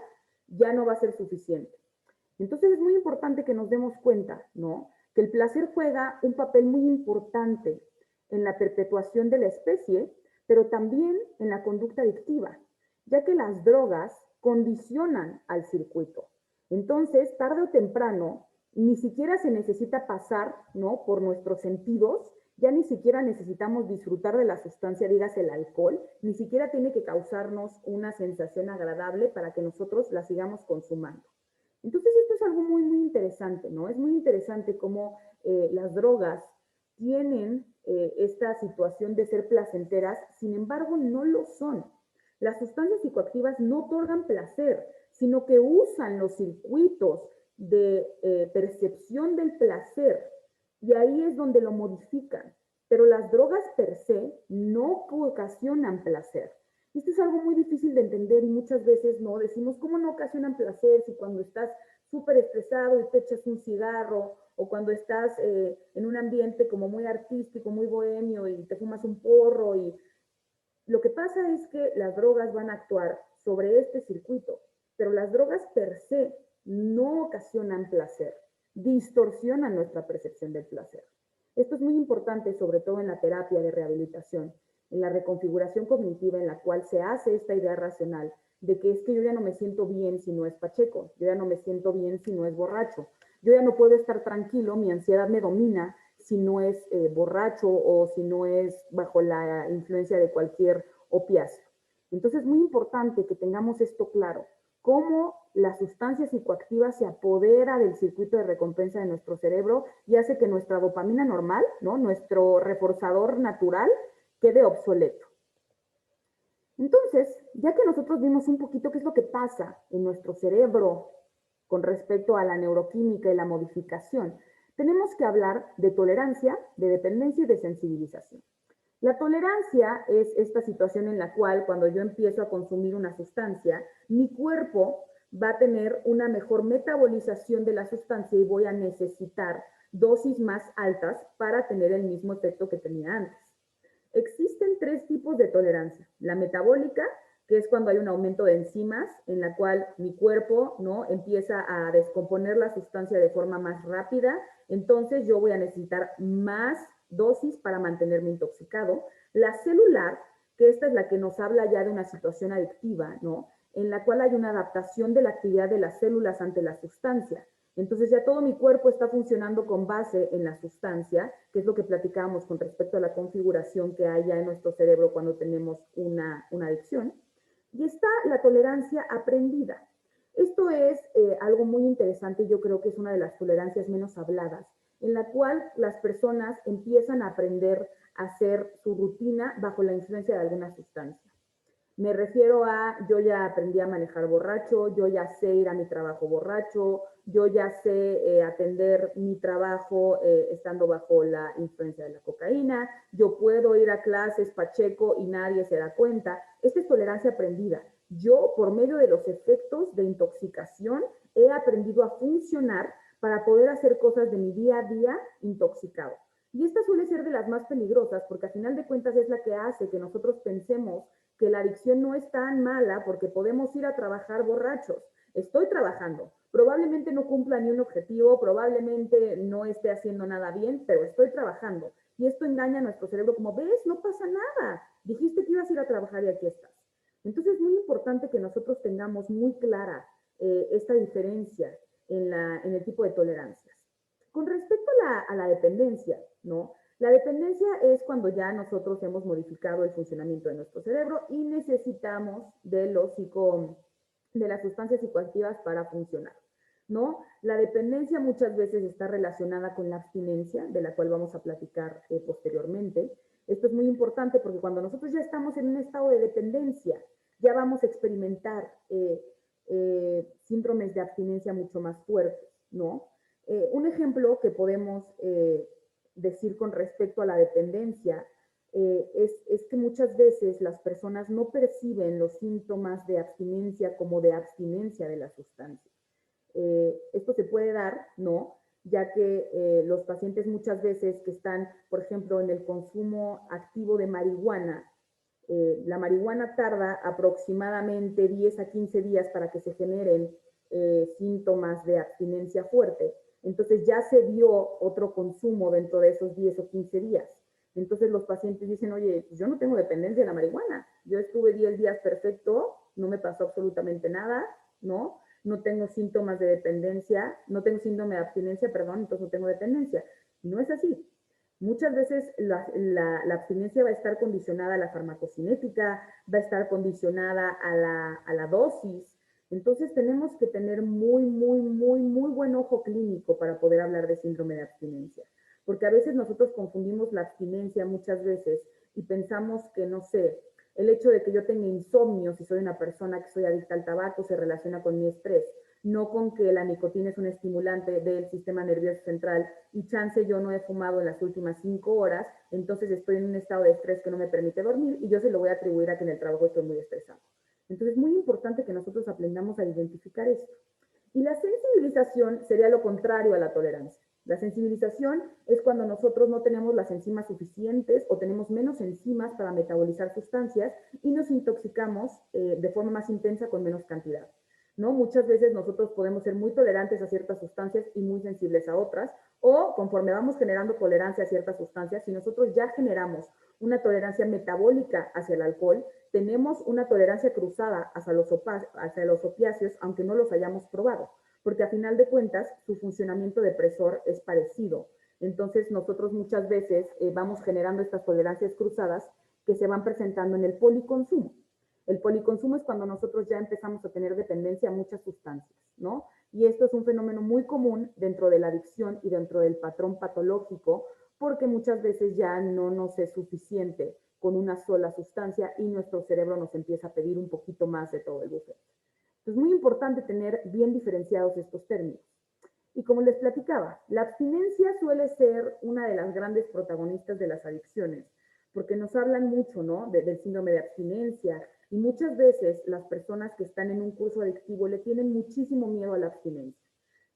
ya no va a ser suficiente. Entonces es muy importante que nos demos cuenta, ¿no? Que el placer juega un papel muy importante en la perpetuación de la especie, pero también en la conducta adictiva, ya que las drogas condicionan al circuito. Entonces, tarde o temprano, ni siquiera se necesita pasar, ¿no? Por nuestros sentidos, ya ni siquiera necesitamos disfrutar de la sustancia, digas el alcohol, ni siquiera tiene que causarnos una sensación agradable para que nosotros la sigamos consumando. Entonces esto es algo muy, muy interesante, ¿no? Es muy interesante cómo las drogas tienen esta situación de ser placenteras, sin embargo no lo son. Las sustancias psicoactivas no otorgan placer, sino que usan los circuitos de percepción del placer y ahí es donde lo modifican. Pero las drogas per se no ocasionan placer. Esto es algo muy difícil de entender y muchas veces no decimos, ¿cómo no ocasionan placer si cuando estás súper estresado y te echas un cigarro o cuando estás en un ambiente como muy artístico, muy bohemio y te fumas un porro? Y lo que pasa es que las drogas van a actuar sobre este circuito, pero las drogas per se no ocasionan placer, distorsionan nuestra percepción del placer. Esto es muy importante, sobre todo en la terapia de rehabilitación, en la reconfiguración cognitiva en la cual se hace esta idea racional de que es que yo ya no me siento bien si no es pacheco, yo ya no me siento bien si no es borracho, yo ya no puedo estar tranquilo, mi ansiedad me domina si no es borracho o si no es bajo la influencia de cualquier opiáceo. Entonces es muy importante que tengamos esto claro, cómo la sustancia psicoactiva se apodera del circuito de recompensa de nuestro cerebro y hace que nuestra dopamina normal, ¿no? Nuestro reforzador natural, quede obsoleto. Entonces, ya que nosotros vimos un poquito qué es lo que pasa en nuestro cerebro con respecto a la neuroquímica y la modificación, tenemos que hablar de tolerancia, de dependencia y de sensibilización. La tolerancia es esta situación en la cual cuando yo empiezo a consumir una sustancia, mi cuerpo va a tener una mejor metabolización de la sustancia y voy a necesitar dosis más altas para tener el mismo efecto que tenía antes. Existen tres tipos de tolerancia. La metabólica, que es cuando hay un aumento de enzimas, en la cual mi cuerpo, ¿no?, empieza a descomponer la sustancia de forma más rápida, entonces yo voy a necesitar más dosis para mantenerme intoxicado. La celular, que esta es la que nos habla ya de una situación adictiva, ¿no?, en la cual hay una adaptación de la actividad de las células ante la sustancia. Entonces ya todo mi cuerpo está funcionando con base en la sustancia, que es lo que platicábamos con respecto a la configuración que hay ya en nuestro cerebro cuando tenemos una adicción. Y está la tolerancia aprendida. Esto es algo muy interesante y yo creo que es una de las tolerancias menos habladas, en la cual las personas empiezan a aprender hacer su rutina bajo la influencia de alguna sustancia. Me refiero a, yo ya aprendí a manejar borracho, yo ya sé ir a mi trabajo borracho, yo ya sé atender mi trabajo estando bajo la influencia de la cocaína, yo puedo ir a clases pacheco y nadie se da cuenta. Esta es tolerancia aprendida. Yo, por medio de los efectos de intoxicación, he aprendido a funcionar para poder hacer cosas de mi día a día intoxicado. Y esta suele ser de las más peligrosas porque a final de cuentas es la que hace que nosotros pensemos que la adicción no es tan mala porque podemos ir a trabajar borrachos. Estoy trabajando. Probablemente no cumpla ni un objetivo, probablemente no esté haciendo nada bien, pero estoy trabajando. Y esto engaña a nuestro cerebro como, ves, no pasa nada. Dijiste que ibas a ir a trabajar y aquí estás. Entonces es muy importante que nosotros tengamos muy clara esta diferencia en el tipo de tolerancias. Con respecto a la dependencia, ¿no? La dependencia es cuando ya nosotros hemos modificado el funcionamiento de nuestro cerebro y necesitamos de las sustancias psicoactivas para funcionar, ¿no? La dependencia muchas veces está relacionada con la abstinencia, de la cual vamos a platicar posteriormente. Esto es muy importante porque cuando nosotros ya estamos en un estado de dependencia, ya vamos a experimentar síndromes de abstinencia mucho más fuertes, ¿no? Un ejemplo que podemos decir con respecto a la dependencia es que muchas veces las personas no perciben los síntomas de abstinencia como de abstinencia de la sustancia. Esto se puede dar, ¿no? Ya que los pacientes muchas veces que están, por ejemplo, en el consumo activo de marihuana, la marihuana tarda aproximadamente 10 a 15 días para que se generen síntomas de abstinencia fuerte. Entonces ya se dio otro consumo dentro de esos 10 o 15 días. Entonces los pacientes dicen, oye, pues yo no tengo dependencia de la marihuana. Yo estuve 10 días perfecto, no me pasó absolutamente nada, ¿no? No tengo síntomas de dependencia, no tengo síndrome de abstinencia, perdón, entonces no tengo dependencia. Y no es así. Muchas veces la abstinencia va a estar condicionada a la farmacocinética, va a estar condicionada a la dosis. Entonces tenemos que tener muy buen ojo clínico para poder hablar de síndrome de abstinencia. Porque a veces nosotros confundimos la abstinencia muchas veces y pensamos que, no sé, el hecho de que yo tenga insomnio, si soy una persona que soy adicta al tabaco, se relaciona con mi estrés, no con que la nicotina es un estimulante del sistema nervioso central y chance yo no he fumado en las últimas 5 horas, entonces estoy en un estado de estrés que no me permite dormir y yo se lo voy a atribuir a que en el trabajo estoy muy estresado. Entonces es muy importante que nosotros aprendamos a identificar esto. Y la sensibilización sería lo contrario a la tolerancia. La sensibilización es cuando nosotros no tenemos las enzimas suficientes o tenemos menos enzimas para metabolizar sustancias y nos intoxicamos de forma más intensa con menos cantidad, ¿no? Muchas veces nosotros podemos ser muy tolerantes a ciertas sustancias y muy sensibles a otras, o conforme vamos generando tolerancia a ciertas sustancias, si nosotros ya generamos una tolerancia metabólica hacia el alcohol, tenemos una tolerancia cruzada hacia los opiáceos, aunque no los hayamos probado, porque a final de cuentas su funcionamiento depresor es parecido. Entonces nosotros muchas veces vamos generando estas tolerancias cruzadas que se van presentando en el policonsumo. El policonsumo es cuando nosotros ya empezamos a tener dependencia a muchas sustancias, ¿no? Y esto es un fenómeno muy común dentro de la adicción y dentro del patrón patológico, porque muchas veces ya no nos es suficiente con una sola sustancia y nuestro cerebro nos empieza a pedir un poquito más de todo el buffet. Entonces es muy importante tener bien diferenciados estos términos. Y como les platicaba, la abstinencia suele ser una de las grandes protagonistas de las adicciones, porque nos hablan mucho, ¿no? Del síndrome de abstinencia, y muchas veces las personas que están en un curso adictivo le tienen muchísimo miedo a la abstinencia,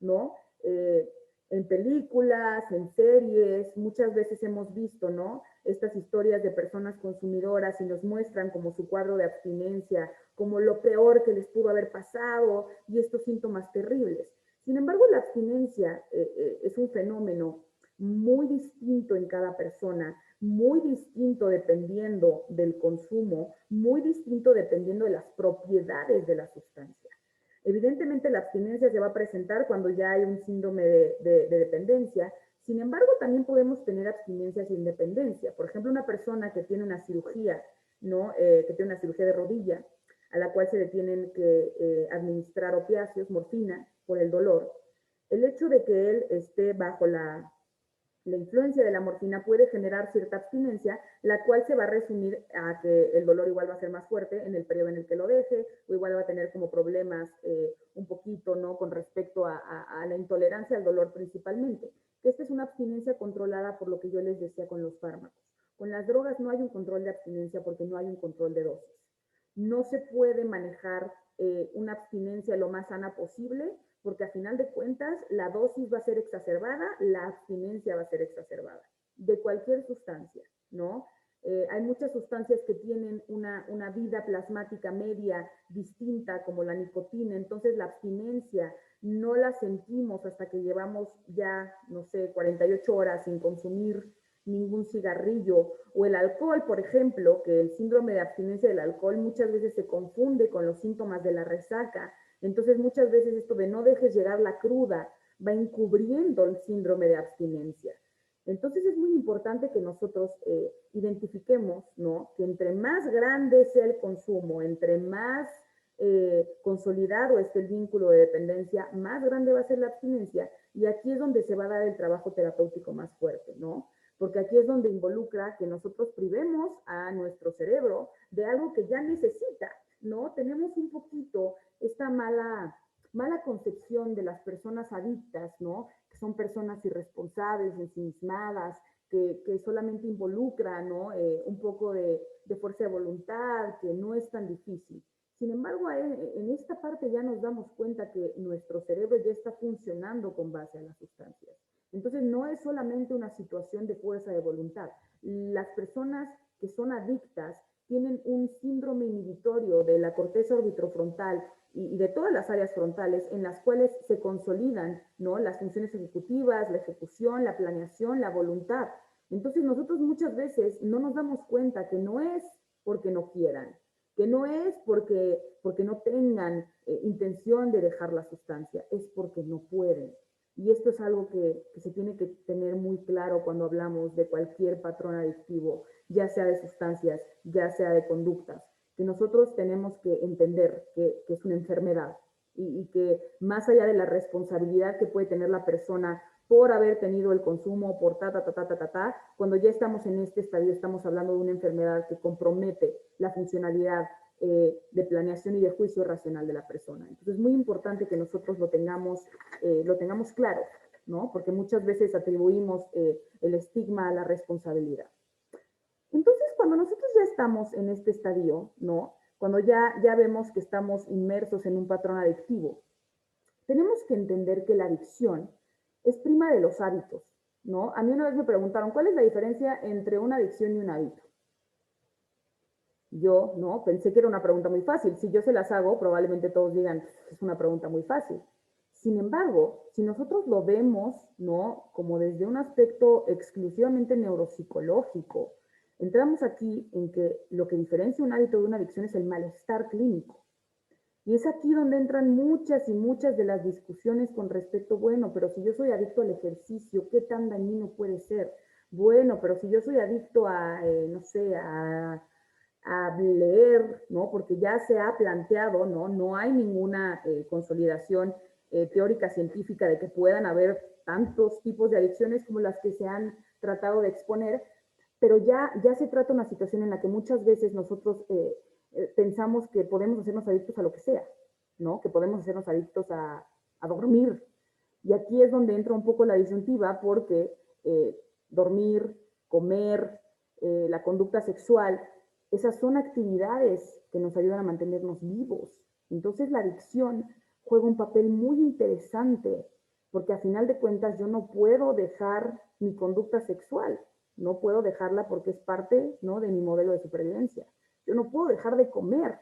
¿no? En películas, en series, muchas veces hemos visto, ¿no? Estas historias de personas consumidoras y nos muestran como su cuadro de abstinencia, como lo peor que les pudo haber pasado y estos síntomas terribles. Sin embargo, la abstinencia es un fenómeno muy distinto en cada persona, muy distinto dependiendo del consumo, muy distinto dependiendo de las propiedades de la sustancia. Evidentemente la abstinencia se va a presentar cuando ya hay un síndrome de dependencia. Sin embargo, también podemos tener abstinencia sin dependencia. Por ejemplo, una persona que tiene una cirugía, ¿no? Que tiene una cirugía de rodilla, a la cual se le tienen que administrar opiáceos, morfina, por el dolor. El hecho de que él esté bajo La influencia de la morfina puede generar cierta abstinencia, la cual se va a resumir a que el dolor igual va a ser más fuerte en el periodo en el que lo deje, o igual va a tener como problemas un poquito, ¿no? Con respecto a la intolerancia al dolor principalmente. Que esta es una abstinencia controlada por lo que yo les decía con los fármacos. Con las drogas no hay un control de abstinencia porque no hay un control de dosis. No se puede manejar una abstinencia lo más sana posible, porque a final de cuentas la dosis va a ser exacerbada, la abstinencia va a ser exacerbada, de cualquier sustancia, ¿no? Hay muchas sustancias que tienen una vida plasmática media distinta, como la nicotina, entonces la abstinencia no la sentimos hasta que llevamos ya, no sé, 48 horas sin consumir ningún cigarrillo, o el alcohol, por ejemplo, que el síndrome de abstinencia del alcohol muchas veces se confunde con los síntomas de la resaca. Entonces muchas veces esto de no dejes llegar la cruda va encubriendo el síndrome de abstinencia. Entonces es muy importante que nosotros identifiquemos, ¿no? Que entre más grande sea el consumo, entre más consolidado esté el vínculo de dependencia, más grande va a ser la abstinencia, y aquí es donde se va a dar el trabajo terapéutico más fuerte, ¿no? Porque aquí es donde involucra que nosotros privemos a nuestro cerebro de algo que ya necesita, ¿no? Tenemos un poquito esta mala concepción de las personas adictas, ¿no? Que son personas irresponsables, ensimismadas, que solamente involucran, ¿no? Un poco de fuerza de voluntad, que no es tan difícil. Sin embargo, en esta parte ya nos damos cuenta que nuestro cerebro ya está funcionando con base a las sustancias. Entonces, no es solamente una situación de fuerza de voluntad. Las personas que son adictas tienen un síndrome inhibitorio de la corteza orbitofrontal y de todas las áreas frontales en las cuales se consolidan, ¿no? Las funciones ejecutivas, la ejecución, la planeación, la voluntad. Entonces nosotros muchas veces no nos damos cuenta que no es porque no quieran, que no es porque no tengan intención de dejar la sustancia, es porque no pueden. Y esto es algo que se tiene que tener muy claro cuando hablamos de cualquier patrón adictivo, ya sea de sustancias, ya sea de conductas, que nosotros tenemos que entender que es una enfermedad y que más allá de la responsabilidad que puede tener la persona por haber tenido el consumo, por cuando ya estamos en este estadio estamos hablando de una enfermedad que compromete la funcionalidad de planeación y de juicio racional de la persona. Entonces es muy importante que nosotros lo tengamos claro, ¿no? Porque muchas veces atribuimos el estigma a la responsabilidad. Entonces, cuando nosotros ya estamos en este estadio, ¿no? Cuando ya vemos que estamos inmersos en un patrón adictivo, tenemos que entender que la adicción es prima de los hábitos, ¿no? A mí una vez me preguntaron, ¿cuál es la diferencia entre una adicción y un hábito? Yo, ¿no? Pensé que era una pregunta muy fácil. Si yo se las hago, probablemente todos digan, es una pregunta muy fácil. Sin embargo, si nosotros lo vemos, ¿no? Como desde un aspecto exclusivamente neuropsicológico, entramos aquí en que lo que diferencia un hábito de una adicción es el malestar clínico. Y es aquí donde entran muchas y muchas de las discusiones con respecto, bueno, pero si yo soy adicto al ejercicio, ¿qué tan dañino puede ser? Bueno, pero si yo soy adicto a, no sé, a leer, ¿no? Porque ya se ha planteado, ¿no? No hay ninguna consolidación teórica científica de que puedan haber tantos tipos de adicciones como las que se han tratado de exponer, pero ya se trata una situación en la que muchas veces nosotros pensamos que podemos hacernos adictos a lo que sea, ¿no? Que podemos hacernos adictos a dormir. Y aquí es donde entra un poco la disyuntiva porque dormir, comer, la conducta sexual, esas son actividades que nos ayudan a mantenernos vivos. Entonces la adicción juega un papel muy interesante porque a final de cuentas yo no puedo dejar mi conducta sexual, no puedo dejarla porque es parte, ¿no? de mi modelo de supervivencia. Yo no puedo dejar de comer,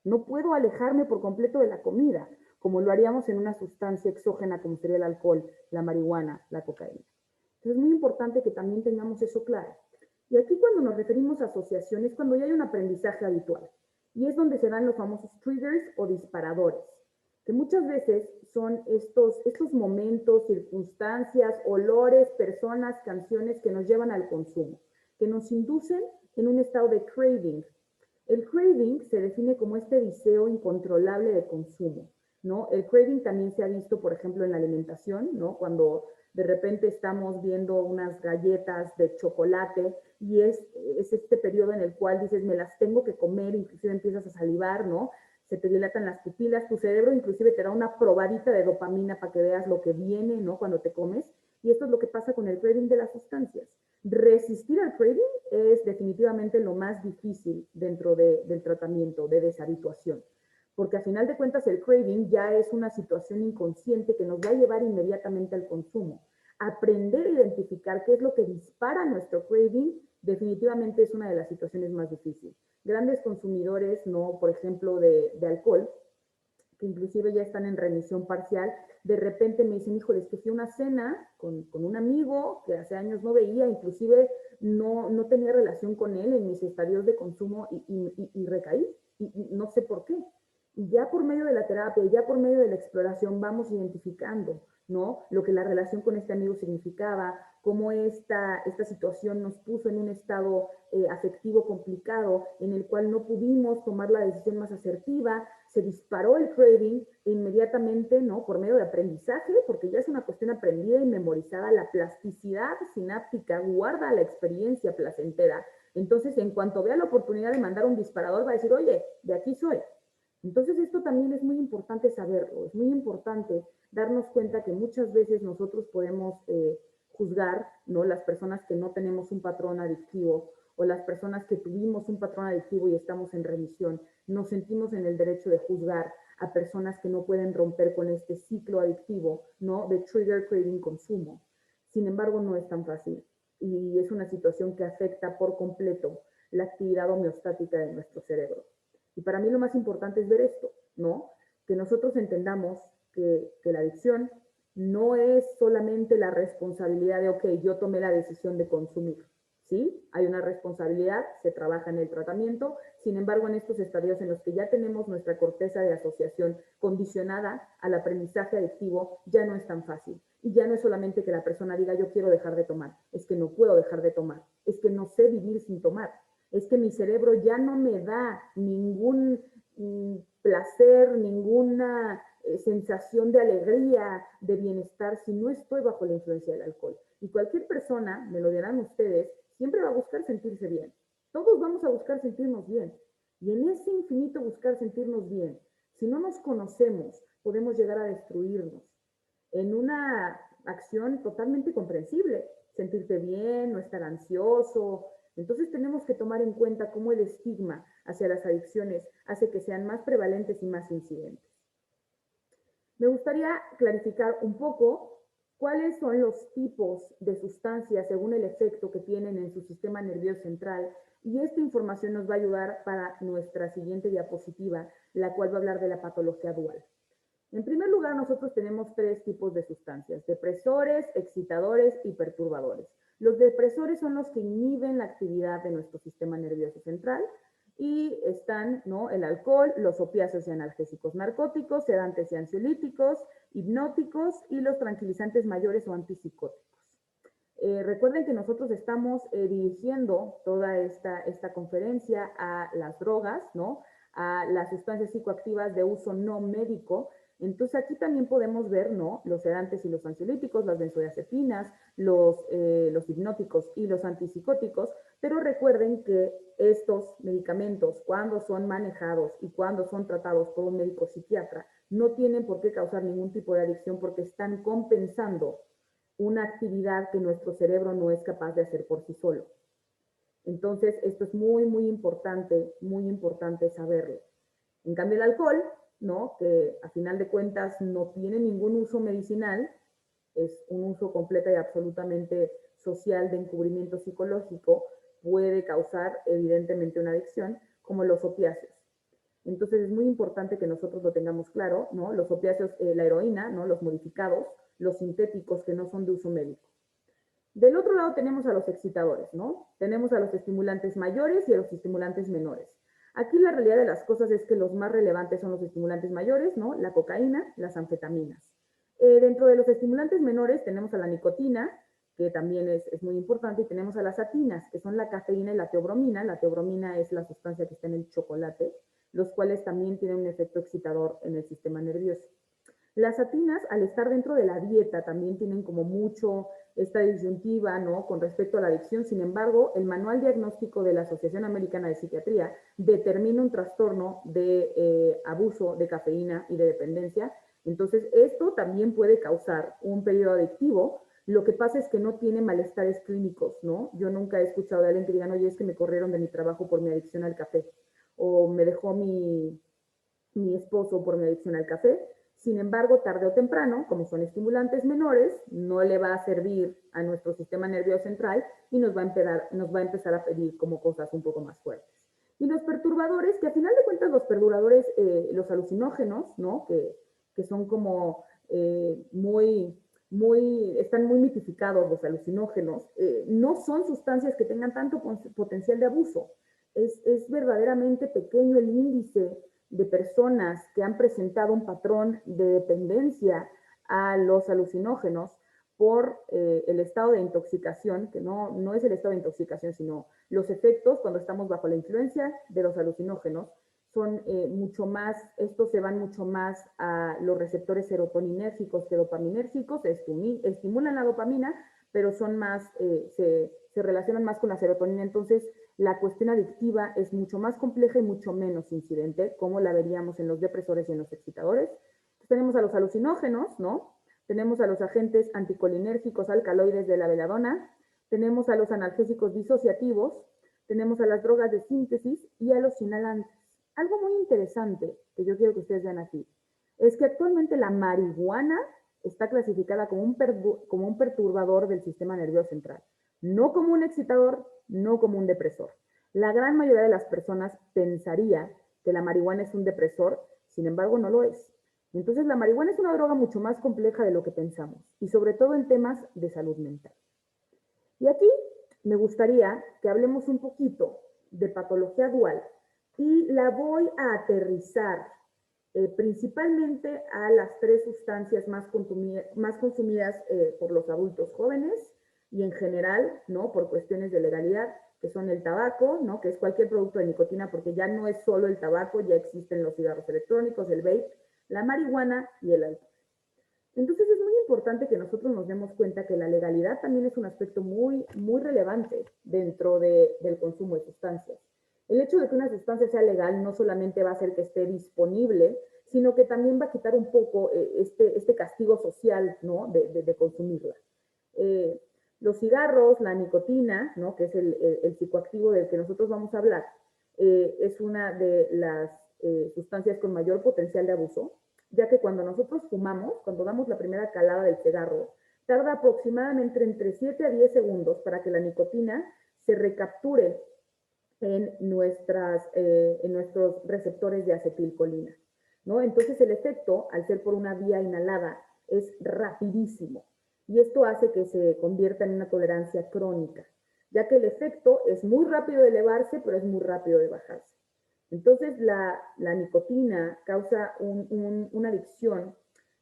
no puedo alejarme por completo de la comida, como lo haríamos en una sustancia exógena como sería el alcohol, la marihuana, la cocaína. Entonces es muy importante que también tengamos eso claro. Y aquí cuando nos referimos a asociaciones, cuando ya hay un aprendizaje habitual, y es donde se dan los famosos triggers o disparadores, que muchas veces son estos momentos, circunstancias, olores, personas, canciones que nos llevan al consumo, que nos inducen en un estado de craving. El craving se define como este deseo incontrolable de consumo, ¿no? El craving también se ha visto, por ejemplo, en la alimentación, ¿no? Cuando De repente estamos viendo unas galletas de chocolate y es este periodo en el cual dices, me las tengo que comer, inclusive empiezas a salivar, ¿no? Se te dilatan las pupilas, tu cerebro inclusive te da una probadita de dopamina para que veas lo que viene, ¿no? Cuando te comes. Y esto es lo que pasa con el craving de las sustancias. Resistir al craving es definitivamente lo más difícil dentro del tratamiento de deshabituación, porque a final de cuentas el craving ya es una situación inconsciente que nos va a llevar inmediatamente al consumo. Aprender a identificar qué es lo que dispara nuestro craving definitivamente es una de las situaciones más difíciles. Grandes consumidores, ¿no? Por ejemplo, de alcohol, que inclusive ya están en remisión parcial, de repente me dicen, híjole, es que fui a una cena con un amigo que hace años no veía, inclusive no tenía relación con él en mis estadios de consumo y recaí, y no sé por qué. Y ya por medio de la terapia, ya por medio de la exploración vamos identificando, ¿no? Lo que la relación con este amigo significaba, cómo esta situación nos puso en un estado afectivo complicado, en el cual no pudimos tomar la decisión más asertiva, se disparó el craving e inmediatamente, ¿no? Por medio de aprendizaje, porque ya es una cuestión aprendida y memorizada, la plasticidad sináptica guarda la experiencia placentera. Entonces, en cuanto vea la oportunidad de mandar un disparador, va a decir, oye, de aquí soy. Entonces, esto también es muy importante saberlo, es muy importante darnos cuenta que muchas veces nosotros podemos juzgar, ¿no? Las personas que no tenemos un patrón adictivo o las personas que tuvimos un patrón adictivo y estamos en remisión, nos sentimos en el derecho de juzgar a personas que no pueden romper con este ciclo adictivo, ¿no? De trigger, craving, consumo. Sin embargo, no es tan fácil y es una situación que afecta por completo la actividad homeostática de nuestro cerebro. Y para mí lo más importante es ver esto, ¿no? Que nosotros entendamos que la adicción no es solamente la responsabilidad de, ok, yo tomé la decisión de consumir, ¿sí? Hay una responsabilidad, se trabaja en el tratamiento, sin embargo, en estos estadios en los que ya tenemos nuestra corteza de asociación condicionada al aprendizaje adictivo, ya no es tan fácil. Y ya no es solamente que la persona diga, yo quiero dejar de tomar, es que no puedo dejar de tomar, es que no sé vivir sin tomar, es que mi cerebro ya no me da ningún placer, ninguna sensación de alegría, de bienestar, si no estoy bajo la influencia del alcohol. Y cualquier persona, me lo dirán ustedes, siempre va a buscar sentirse bien. Todos vamos a buscar sentirnos bien. Y en ese infinito buscar sentirnos bien, si no nos conocemos, podemos llegar a destruirnos en una acción totalmente comprensible. Sentirte bien, no estar ansioso. Entonces tenemos que tomar en cuenta cómo el estigma hacia las adicciones hace que sean más prevalentes y más incidentes. Me gustaría clarificar un poco cuáles son los tipos de sustancias según el efecto que tienen en su sistema nervioso central, y esta información nos va a ayudar para nuestra siguiente diapositiva, la cual va a hablar de la patología dual. En primer lugar, nosotros tenemos tres tipos de sustancias: depresores, excitadores y perturbadores. Los depresores son los que inhiben la actividad de nuestro sistema nervioso central, y están, ¿no?, el alcohol, los opiáceos y analgésicos narcóticos, sedantes y ansiolíticos, hipnóticos y los tranquilizantes mayores o antipsicóticos. Recuerden que nosotros estamos dirigiendo toda esta conferencia a las drogas, ¿no?, a las sustancias psicoactivas de uso no médico. Entonces aquí también podemos ver, ¿no?, los sedantes y los ansiolíticos, las benzodiazepinas, los hipnóticos y los antipsicóticos, pero recuerden que estos medicamentos, cuando son manejados y cuando son tratados por un médico psiquiatra, no tienen por qué causar ningún tipo de adicción, porque están compensando una actividad que nuestro cerebro no es capaz de hacer por sí solo. Entonces, esto es muy importante saberlo. En cambio, el alcohol, ¿no?, que a final de cuentas no tiene ningún uso medicinal, es un uso completa y absolutamente social de encubrimiento psicológico, puede causar evidentemente una adicción, como los opiáceos. Entonces es muy importante que nosotros lo tengamos claro, ¿no? Los opiáceos, la heroína, ¿no?, los modificados, los sintéticos que no son de uso médico. Del otro lado tenemos a los excitadores, ¿no? Tenemos a los estimulantes mayores y a los estimulantes menores. Aquí la realidad de las cosas es que los más relevantes son los estimulantes mayores, ¿no?, la cocaína, las anfetaminas. Dentro de los estimulantes menores tenemos a la nicotina, que también es muy importante, y tenemos a las atinas, que son la cafeína y la teobromina. La teobromina es la sustancia que está en el chocolate, los cuales también tienen un efecto excitador en el sistema nervioso. Las atinas, al estar dentro de la dieta, también tienen como mucho esta disyuntiva, ¿no? Con respecto a la adicción. Sin embargo, el manual diagnóstico de la Asociación Americana de Psiquiatría determina un trastorno de abuso de cafeína y de dependencia. Entonces, esto también puede causar un periodo adictivo. Lo que pasa es que no tiene malestares clínicos, ¿no? Yo nunca he escuchado de alguien que digan, oye, es que me corrieron de mi trabajo por mi adicción al café, o me dejó mi esposo por mi adicción al café. Sin embargo, tarde o temprano, como son estimulantes menores, no le va a servir a nuestro sistema nervioso central y nos va a empezar a pedir como cosas un poco más fuertes. Y los perturbadores, que a final de cuentas los perturbadores, los alucinógenos, ¿no? Que son como están muy mitificados los alucinógenos, no son sustancias que tengan tanto potencial de abuso. Es verdaderamente pequeño el índice de personas que han presentado un patrón de dependencia a los alucinógenos por el estado de intoxicación, que no es el estado de intoxicación, sino los efectos cuando estamos bajo la influencia de los alucinógenos, son mucho más, estos se van mucho más a los receptores serotoninérgicos que dopaminérgicos, estimulan la dopamina, pero son más, se relacionan más con la serotonina. Entonces, la cuestión adictiva es mucho más compleja y mucho menos incidente, como la veríamos en los depresores y en los excitadores. Entonces, tenemos a los alucinógenos, ¿no? Tenemos a los agentes anticolinérgicos alcaloides de la belladona, tenemos a los analgésicos disociativos, tenemos a las drogas de síntesis y a los inhalantes. Algo muy interesante que yo quiero que ustedes vean aquí es que actualmente la marihuana está clasificada como un perturbador del sistema nervioso central, no como un excitador, no como un depresor. La gran mayoría de las personas pensaría que la marihuana es un depresor, sin embargo no lo es. Entonces la marihuana es una droga mucho más compleja de lo que pensamos y sobre todo en temas de salud mental. Y aquí me gustaría que hablemos un poquito de patología dual y la voy a aterrizar principalmente a las tres sustancias más consumidas por los adultos jóvenes y en general, ¿no? Por cuestiones de legalidad, que son el tabaco, ¿no? Que es cualquier producto de nicotina, porque ya no es solo el tabaco, ya existen los cigarros electrónicos, el vape, la marihuana y el alcohol. Entonces es muy importante que nosotros nos demos cuenta que la legalidad también es un aspecto muy relevante dentro del consumo de sustancias. El hecho de que una sustancia sea legal no solamente va a hacer que esté disponible, sino que también va a quitar un poco este castigo social, ¿no? de consumirla. Eh, los cigarros, la nicotina, ¿no? Que es el psicoactivo del que nosotros vamos a hablar, es una de las sustancias con mayor potencial de abuso, ya que cuando nosotros fumamos, cuando damos la primera calada del cigarro, tarda aproximadamente entre 7 a 10 segundos para que la nicotina se recapture en nuestros receptores de acetilcolina, ¿no? Entonces el efecto, al ser por una vía inhalada, es rapidísimo y esto hace que se convierta en una tolerancia crónica, ya que el efecto es muy rápido de elevarse, pero es muy rápido de bajarse. Entonces la nicotina causa una adicción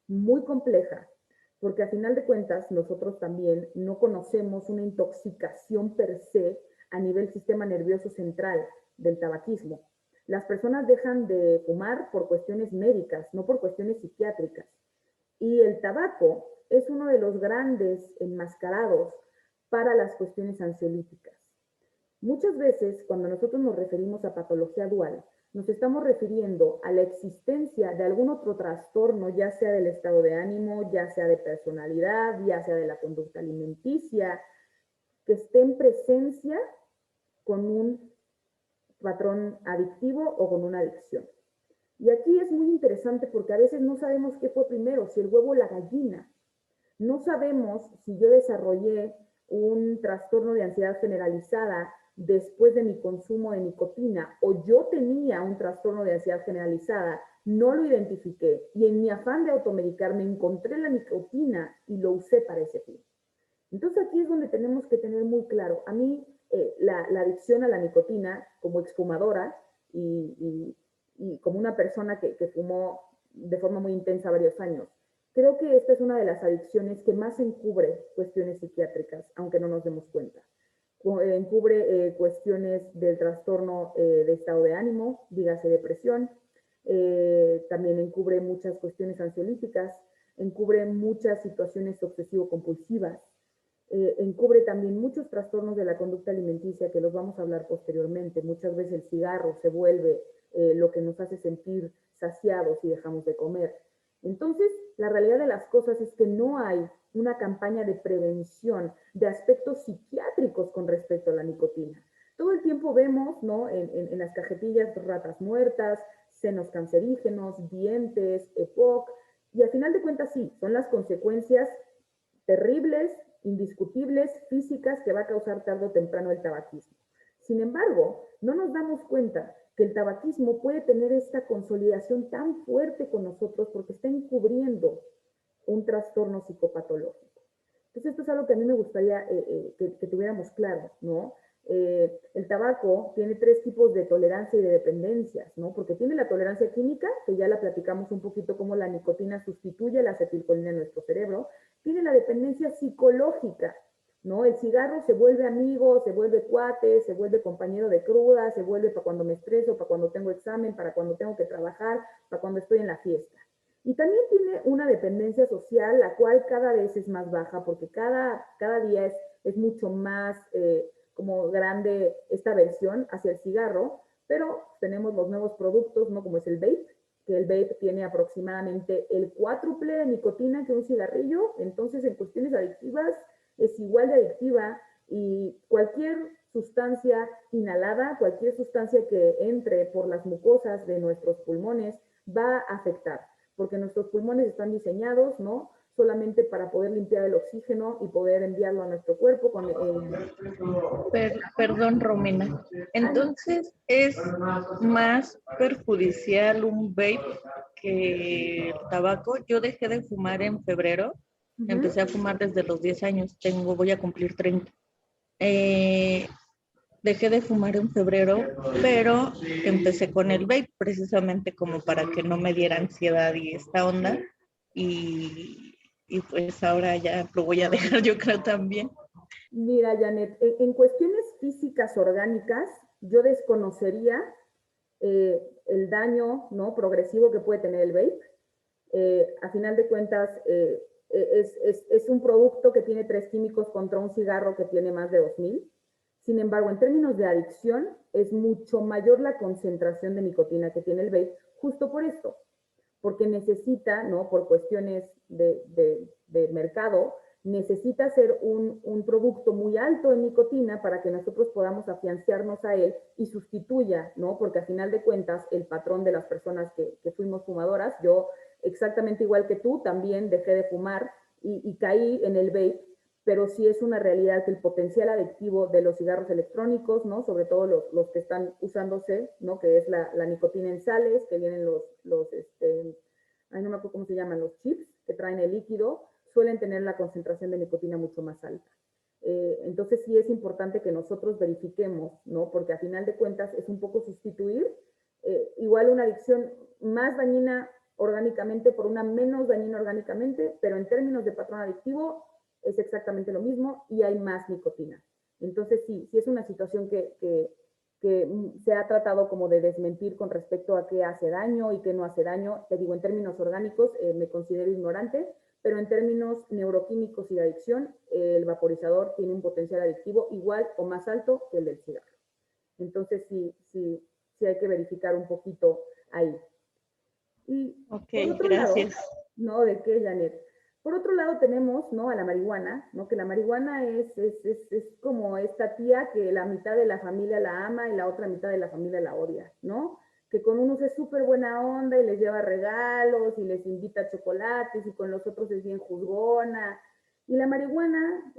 muy compleja, porque a final de cuentas nosotros también no conocemos una intoxicación per se a nivel sistema nervioso central del tabaquismo. Las personas dejan de fumar por cuestiones médicas, no por cuestiones psiquiátricas. Y el tabaco es uno de los grandes enmascarados para las cuestiones ansiolíticas. Muchas veces, cuando nosotros nos referimos a patología dual, nos estamos refiriendo a la existencia de algún otro trastorno, ya sea del estado de ánimo, ya sea de personalidad, ya sea de la conducta alimenticia, que esté en presencia con un patrón adictivo o con una adicción. Y aquí es muy interesante porque a veces no sabemos qué fue primero, si el huevo o la gallina. No sabemos si yo desarrollé un trastorno de ansiedad generalizada después de mi consumo de nicotina o yo tenía un trastorno de ansiedad generalizada, no lo identifiqué y en mi afán de automedicarme encontré la nicotina y lo usé para ese fin. Entonces aquí es donde tenemos que tener muy claro, a mí la adicción a la nicotina como exfumadora y como una persona que fumó de forma muy intensa varios años, creo que esta es una de las adicciones que más encubre cuestiones psiquiátricas, aunque no nos demos cuenta. Encubre cuestiones del trastorno de estado de ánimo, dígase depresión, también encubre muchas cuestiones ansiolíticas, encubre muchas situaciones obsesivo-compulsivas, encubre también muchos trastornos de la conducta alimenticia que los vamos a hablar posteriormente. Muchas veces el cigarro se vuelve lo que nos hace sentir saciados y dejamos de comer. Entonces, la realidad de las cosas es que no hay una campaña de prevención de aspectos psiquiátricos con respecto a la nicotina. Todo el tiempo vemos, ¿no?, en las cajetillas ratas muertas, senos cancerígenos, dientes, EPOC, y al final de cuentas sí, son las consecuencias terribles, indiscutibles, físicas que va a causar tarde o temprano el tabaquismo. Sin embargo, no nos damos cuenta que el tabaquismo puede tener esta consolidación tan fuerte con nosotros porque está encubriendo un trastorno psicopatológico. Entonces, esto es algo que a mí me gustaría que tuviéramos claro, ¿no? El tabaco tiene 3 tipos de tolerancia y de dependencias, ¿no? Porque tiene la tolerancia química, que ya la platicamos un poquito cómo la nicotina sustituye la acetilcolina en nuestro cerebro. Tiene la dependencia psicológica, ¿no? El cigarro se vuelve amigo, se vuelve cuate, se vuelve compañero de cruda, se vuelve para cuando me estreso, para cuando tengo examen, para cuando tengo que trabajar, para cuando estoy en la fiesta. Y también tiene una dependencia social, la cual cada vez es más baja, porque cada día es mucho más como grande esta versión hacia el cigarro, pero tenemos los nuevos productos, ¿no? Como es el vape, que el vape tiene aproximadamente el cuádruple de nicotina que un cigarrillo, entonces en cuestiones adictivas es igual de adictiva y cualquier sustancia inhalada, cualquier sustancia que entre por las mucosas de nuestros pulmones va a afectar, porque nuestros pulmones están diseñados, ¿no?, solamente para poder limpiar el oxígeno y poder enviarlo a nuestro cuerpo con Perdón, Romina. Entonces, ¿es más perjudicial un vape que el tabaco? Yo dejé de fumar en febrero. Empecé a fumar desde los 10 años. Voy a cumplir 30. Dejé de fumar en febrero, pero empecé con el vape precisamente como para que no me diera ansiedad y esta onda. Y pues ahora ya lo voy a dejar, yo creo también. Mira, Janet, en cuestiones físicas orgánicas, yo desconocería el daño, ¿no?, progresivo que puede tener el vape. A final de cuentas, es un producto que tiene 3 químicos contra un cigarro que tiene más de 2000. Sin embargo, en términos de adicción, es mucho mayor la concentración de nicotina que tiene el vape, justo por esto, porque necesita, ¿no?, por cuestiones de mercado, necesita ser un producto muy alto en nicotina para que nosotros podamos afianzarnos a él y sustituya, ¿no? Porque al final de cuentas, el patrón de las personas que fuimos fumadoras, yo exactamente igual que tú, también dejé de fumar y caí en el vape, pero sí es una realidad que el potencial adictivo de los cigarros electrónicos, ¿no?, sobre todo los que están usándose, ¿no?, que es la nicotina en sales, que vienen ay, no me acuerdo cómo se llaman, los chips que traen el líquido, suelen tener la concentración de nicotina mucho más alta. Entonces sí es importante que nosotros verifiquemos, ¿no?, porque a final de cuentas es un poco sustituir igual una adicción más dañina orgánicamente por una menos dañina orgánicamente, pero en términos de patrón adictivo es exactamente lo mismo y hay más nicotina. Entonces sí es una situación que se ha tratado como de desmentir con respecto a qué hace daño y qué no hace daño. Te digo, en términos orgánicos me considero ignorante, pero en términos neuroquímicos y de adicción, el vaporizador tiene un potencial adictivo igual o más alto que el del cigarro. Entonces sí hay que verificar un poquito ahí. Y Ok, por otro gracias. lado, ¿no? ¿De qué, Janet? Por otro lado tenemos, ¿no?, a la marihuana, ¿no?, que la marihuana es como esta tía que la mitad de la familia la ama y la otra mitad de la familia la odia, ¿no? Que con unos es súper buena onda y les lleva regalos y les invita chocolates y con los otros es bien juzgona. Y la marihuana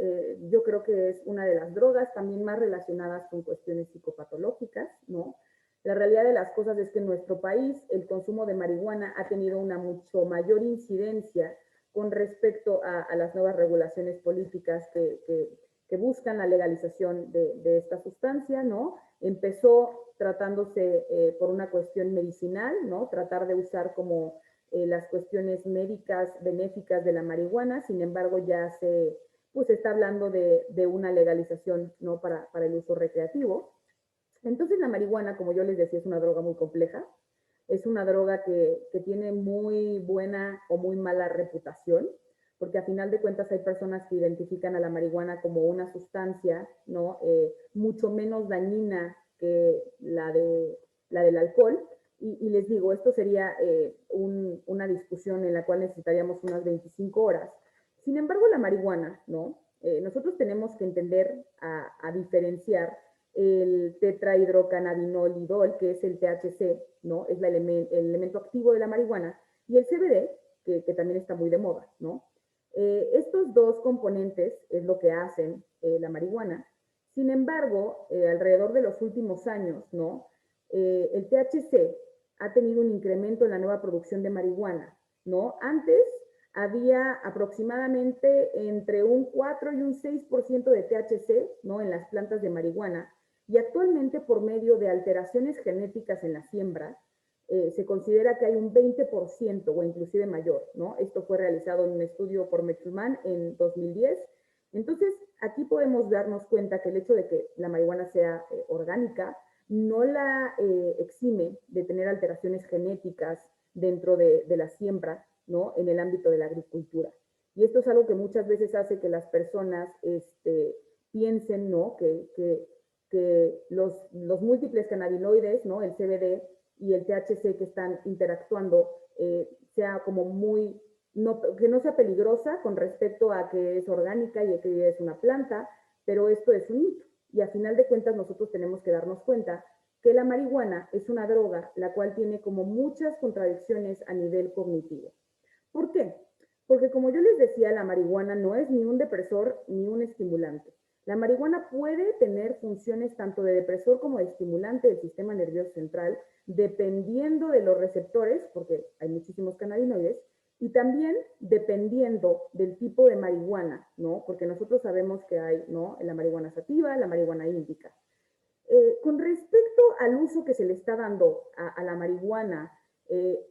yo creo que es una de las drogas también más relacionadas con cuestiones psicopatológicas, ¿no? La realidad de las cosas es que en nuestro país el consumo de marihuana ha tenido una mucho mayor incidencia con respecto a las nuevas regulaciones políticas que buscan la legalización de esta sustancia, ¿no? Empezó tratándose por una cuestión medicinal, ¿no?, tratar de usar como las cuestiones médicas benéficas de la marihuana. Sin embargo, ya se está hablando de una legalización, ¿no?, para el uso recreativo. Entonces la marihuana, como yo les decía, es una droga muy compleja. Es una droga que tiene muy buena o muy mala reputación, porque a final de cuentas hay personas que identifican a la marihuana como una sustancia, ¿no? Mucho menos dañina que la del alcohol. Y les digo, esto sería una discusión en la cual necesitaríamos unas 25 horas. Sin embargo, la marihuana, ¿no? Nosotros tenemos que entender a diferenciar el tetrahidrocannabinolidol, que es el THC, ¿no? Es el elemento activo de la marihuana, y el CBD, que también está muy de moda, ¿no? Estos dos componentes es lo que hacen la marihuana. Sin embargo, alrededor de los últimos años, ¿no? El THC ha tenido un incremento en la nueva producción de marihuana, ¿no? Antes había aproximadamente entre un 4 y un 6% de THC, ¿no? En las plantas de marihuana, y actualmente por medio de alteraciones genéticas en la siembra, se considera que hay un 20% o inclusive mayor, ¿no? Esto fue realizado en un estudio por Metzman en 2010. Entonces, aquí podemos darnos cuenta que el hecho de que la marihuana sea orgánica no la exime de tener alteraciones genéticas dentro de la siembra, ¿no? En el ámbito de la agricultura. Y esto es algo que muchas veces hace que las personas piensen, ¿no? Que los múltiples cannabinoides, ¿no? El CBD y el THC que están interactuando sea como muy, que no sea peligrosa con respecto a que es orgánica y que es una planta, pero esto es un mito. Y a final de cuentas nosotros tenemos que darnos cuenta que la marihuana es una droga la cual tiene como muchas contradicciones a nivel cognitivo. ¿Por qué? Porque como yo les decía, la marihuana no es ni un depresor ni un estimulante. La marihuana puede tener funciones tanto de depresor como de estimulante del sistema nervioso central, dependiendo de los receptores, porque hay muchísimos cannabinoides, y también dependiendo del tipo de marihuana, ¿no? Porque nosotros sabemos que hay, ¿no? La marihuana sativa, la marihuana índica. Con respecto al uso que se le está dando a la marihuana,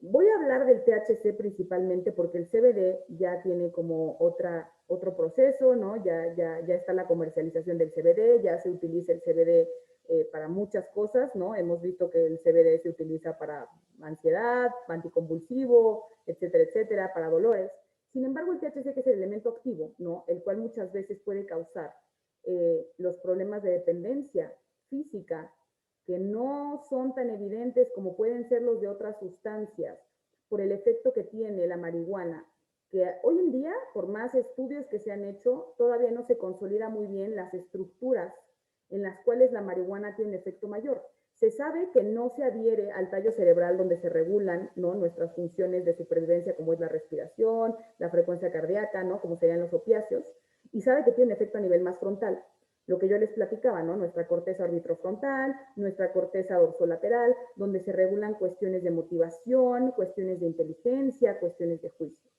voy a hablar del THC principalmente porque el CBD ya tiene como otro proceso, ¿no? Ya está la comercialización del CBD, ya se utiliza el CBD para muchas cosas, ¿no? Hemos visto que el CBD se utiliza para ansiedad, anticonvulsivo, etcétera, etcétera, para dolores. Sin embargo, el THC, que es el elemento activo, ¿no? El cual muchas veces puede causar los problemas de dependencia física, que no son tan evidentes como pueden ser los de otras sustancias, por el efecto que tiene la marihuana, que hoy en día, por más estudios que se han hecho, todavía no se consolida muy bien las estructuras en las cuales la marihuana tiene un efecto mayor. Se sabe que no se adhiere al tallo cerebral donde se regulan, ¿no? Nuestras funciones de supervivencia, como es la respiración, la frecuencia cardíaca, ¿no? Como serían los opiáceos, y sabe que tiene un efecto a nivel más frontal. Lo que yo les platicaba, ¿no? Nuestra corteza orbitrofrontal, nuestra corteza dorsolateral, donde se regulan cuestiones de motivación, cuestiones de inteligencia, cuestiones de juicio.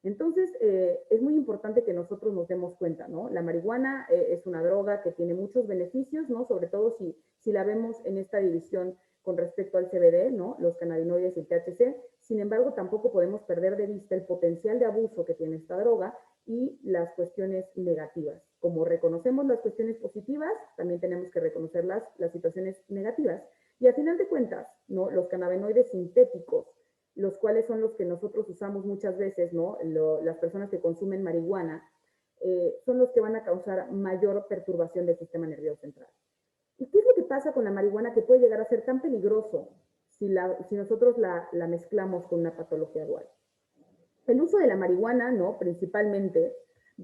Entonces, es muy importante que nosotros nos demos cuenta, ¿no? La marihuana es una droga que tiene muchos beneficios, ¿no? Sobre todo si la vemos en esta división con respecto al CBD, ¿no? Los cannabinoides y el THC. Sin embargo, tampoco podemos perder de vista el potencial de abuso que tiene esta droga y las cuestiones negativas. Como reconocemos las cuestiones positivas, también tenemos que reconocer las situaciones negativas. Y a final de cuentas, ¿no? Los cannabinoides sintéticos, los cuales son los que nosotros usamos muchas veces, ¿no? Las personas que consumen marihuana, son los que van a causar mayor perturbación del sistema nervioso central. ¿Y qué es lo que pasa con la marihuana que puede llegar a ser tan peligroso si nosotros la mezclamos con una patología dual? El uso de la marihuana, ¿no? Principalmente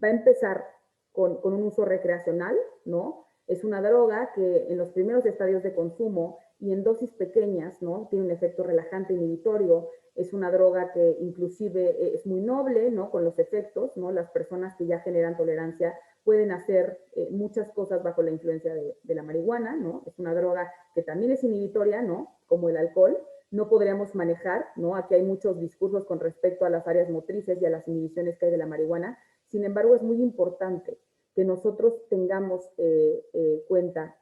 va a empezar con un uso recreacional, ¿no? Es una droga que en los primeros estadios de consumo y en dosis pequeñas, ¿no? Tiene un efecto relajante inhibitorio. Es una droga que inclusive es muy noble, ¿no? Con los efectos, ¿no? Las personas que ya generan tolerancia pueden hacer muchas cosas bajo la influencia de la marihuana, ¿no? Es una droga que también es inhibitoria, ¿no? Como el alcohol. No podríamos manejar, ¿no? Aquí hay muchos discursos con respecto a las áreas motrices y a las inhibiciones que hay de la marihuana. Sin embargo, es muy importante que nosotros tengamos cuenta.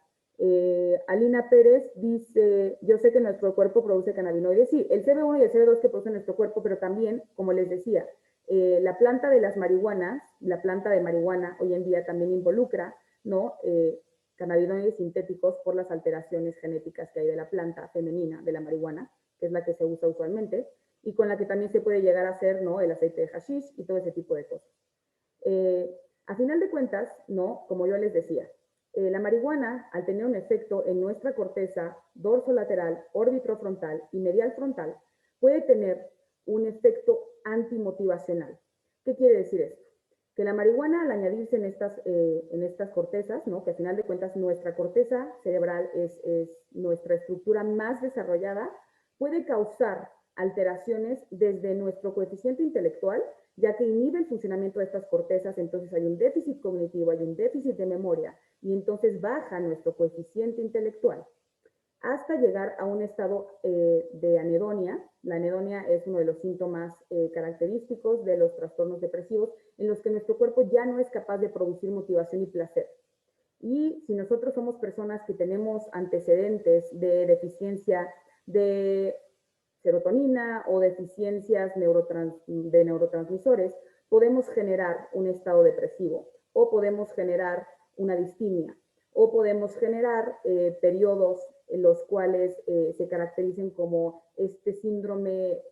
Alina Pérez dice, yo sé que nuestro cuerpo produce cannabinoides. Sí, el CB1 y el CB2 que produce nuestro cuerpo, pero también, como les decía, la planta de las marihuanas, la planta de marihuana hoy en día también involucra, ¿no? Cannabinoides sintéticos por las alteraciones genéticas que hay de la planta femenina de la marihuana, que es la que se usa usualmente, y con la que también se puede llegar a hacer, ¿no?, el aceite de hashish y todo ese tipo de cosas. A final de cuentas, ¿no?, como yo les decía, la marihuana, al tener un efecto en nuestra corteza dorsolateral, órbitofrontal y medial frontal, puede tener un efecto antimotivacional. ¿Qué quiere decir esto? Que la marihuana, al añadirse en estas cortezas, ¿no?, que al final de cuentas nuestra corteza cerebral es nuestra estructura más desarrollada, puede causar alteraciones desde nuestro coeficiente intelectual, ya que inhibe el funcionamiento de estas cortezas, entonces hay un déficit cognitivo, hay un déficit de memoria, y entonces baja nuestro coeficiente intelectual, hasta llegar a un estado de anedonia. La anedonia es uno de los síntomas característicos de los trastornos depresivos, en los que nuestro cuerpo ya no es capaz de producir motivación y placer. Y si nosotros somos personas que tenemos antecedentes de deficiencia de serotonina o deficiencias de neurotransmisores, podemos generar un estado depresivo, o podemos generar una distimia, o podemos generar periodos en los cuales se caractericen como este síndrome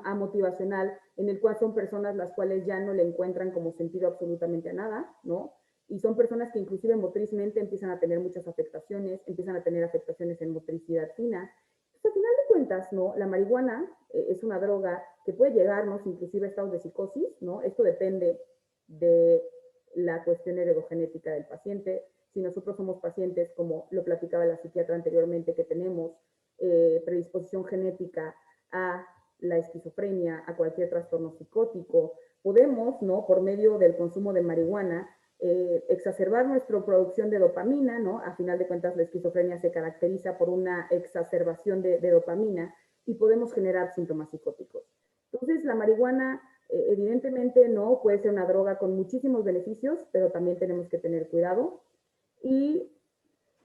amotivacional, en el cual son personas las cuales ya no le encuentran como sentido absolutamente a nada, ¿no? Y son personas que inclusive motrizmente empiezan a tener muchas afectaciones, empiezan a tener afectaciones en motricidad fina. Entonces, al final de cuentas, ¿no?, la marihuana es una droga que puede llegarnos inclusive a estados de psicosis, ¿no? Esto depende de la cuestión heredogenética del paciente. Si nosotros somos pacientes, como lo platicaba la psiquiatra anteriormente, que tenemos predisposición genética a la esquizofrenia, a cualquier trastorno psicótico, podemos, ¿no?, por medio del consumo de marihuana, exacerbar nuestra producción de dopamina, ¿no? A final de cuentas, la esquizofrenia se caracteriza por una exacerbación de dopamina, y podemos generar síntomas psicóticos. Entonces, la marihuana, evidentemente, no puede ser una droga con muchísimos beneficios, pero también tenemos que tener cuidado. Y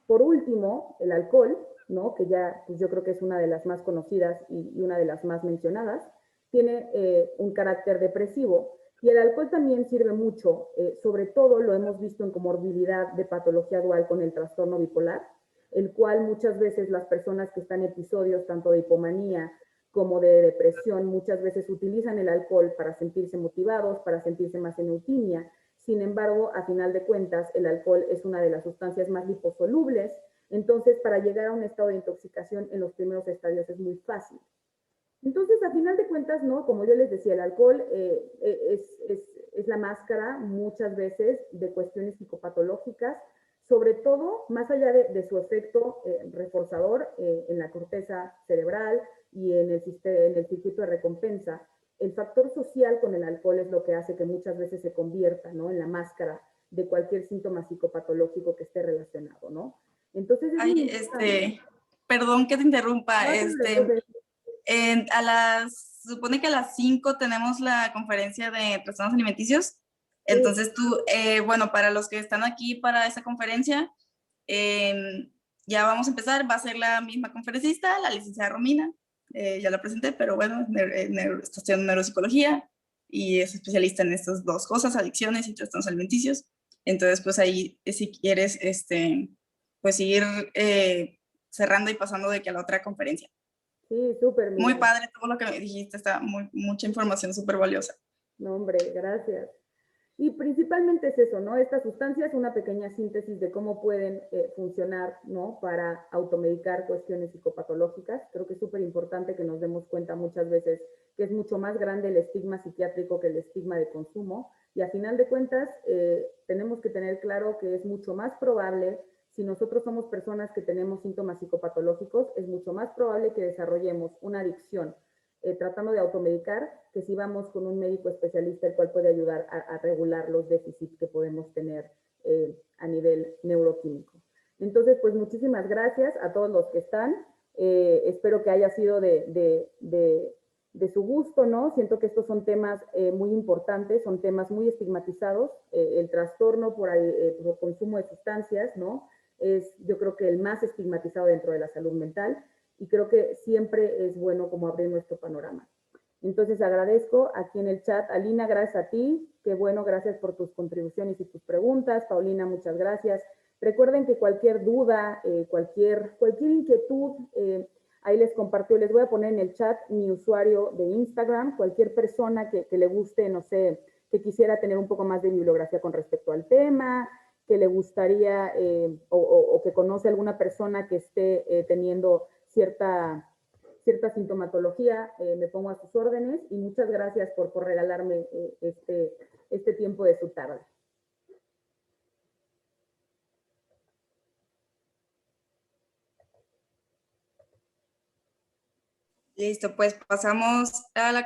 por último, el alcohol, ¿no?, que ya pues yo creo que es una de las más conocidas y una de las más mencionadas, tiene un carácter depresivo. Y el alcohol también sirve mucho, sobre todo lo hemos visto en comorbilidad de patología dual con el trastorno bipolar, el cual muchas veces las personas que están en episodios tanto de hipomanía como de depresión, muchas veces utilizan el alcohol para sentirse motivados, para sentirse más en eutimia. Sin embargo, a final de cuentas, el alcohol es una de las sustancias más liposolubles, entonces para llegar a un estado de intoxicación en los primeros estadios es muy fácil. Entonces, a final de cuentas, ¿no?, como yo les decía, el alcohol es la máscara muchas veces de cuestiones psicopatológicas, sobre todo más allá de su efecto reforzador en la corteza cerebral y en el circuito de recompensa. El factor social con el alcohol es lo que hace que muchas veces se convierta, ¿no?, en la máscara de cualquier síntoma psicopatológico que esté relacionado, ¿no? Entonces, es muy importante. Perdón que te interrumpa, No te preocupes. supone que a las 5 tenemos la conferencia de trastornos alimenticios. Entonces tú, bueno, para los que están aquí para esa conferencia, ya vamos a empezar. Va a ser la misma conferencista, la licenciada Romina. Ya la presenté, pero bueno, está estudiando neuropsicología y es especialista en estas dos cosas, adicciones y trastornos alimenticios. Entonces, pues ahí, si quieres, pues ir cerrando y pasando de que a la otra conferencia. Sí, súper, Muy Miriam. padre todo lo que me dijiste, está mucha información súper valiosa. No, hombre, gracias. Y principalmente es eso, ¿no? Esta sustancia es una pequeña síntesis de cómo pueden funcionar, ¿no?, para automedicar cuestiones psicopatológicas. Creo que es súper importante que nos demos cuenta muchas veces que es mucho más grande el estigma psiquiátrico que el estigma de consumo. Y a final de cuentas, tenemos que tener claro que es mucho más probable, si nosotros somos personas que tenemos síntomas psicopatológicos, es mucho más probable que desarrollemos una adicción tratando de automedicar, que si vamos con un médico especialista, el cual puede ayudar a regular los déficits que podemos tener a nivel neuroquímico. Entonces, pues muchísimas gracias a todos los que están. Espero que haya sido de su gusto, ¿no? Siento que estos son temas muy importantes, son temas muy estigmatizados. El trastorno por consumo de sustancias, ¿no?, es, yo creo que el más estigmatizado dentro de la salud mental. Y creo que siempre es bueno como abrir nuestro panorama. Entonces agradezco aquí en el chat, Alina, gracias a ti, qué bueno, gracias por tus contribuciones y tus preguntas. Paulina, muchas gracias. Recuerden que cualquier duda, cualquier inquietud, Ahí les compartió, les voy a poner en el chat mi usuario de Instagram. Cualquier persona que le guste, no sé, que quisiera tener un poco más de bibliografía con respecto al tema, que le gustaría o que conoce a alguna persona que esté teniendo cierta sintomatología, me pongo a sus órdenes y muchas gracias por regalarme este tiempo de su tarde. Listo, pues pasamos a la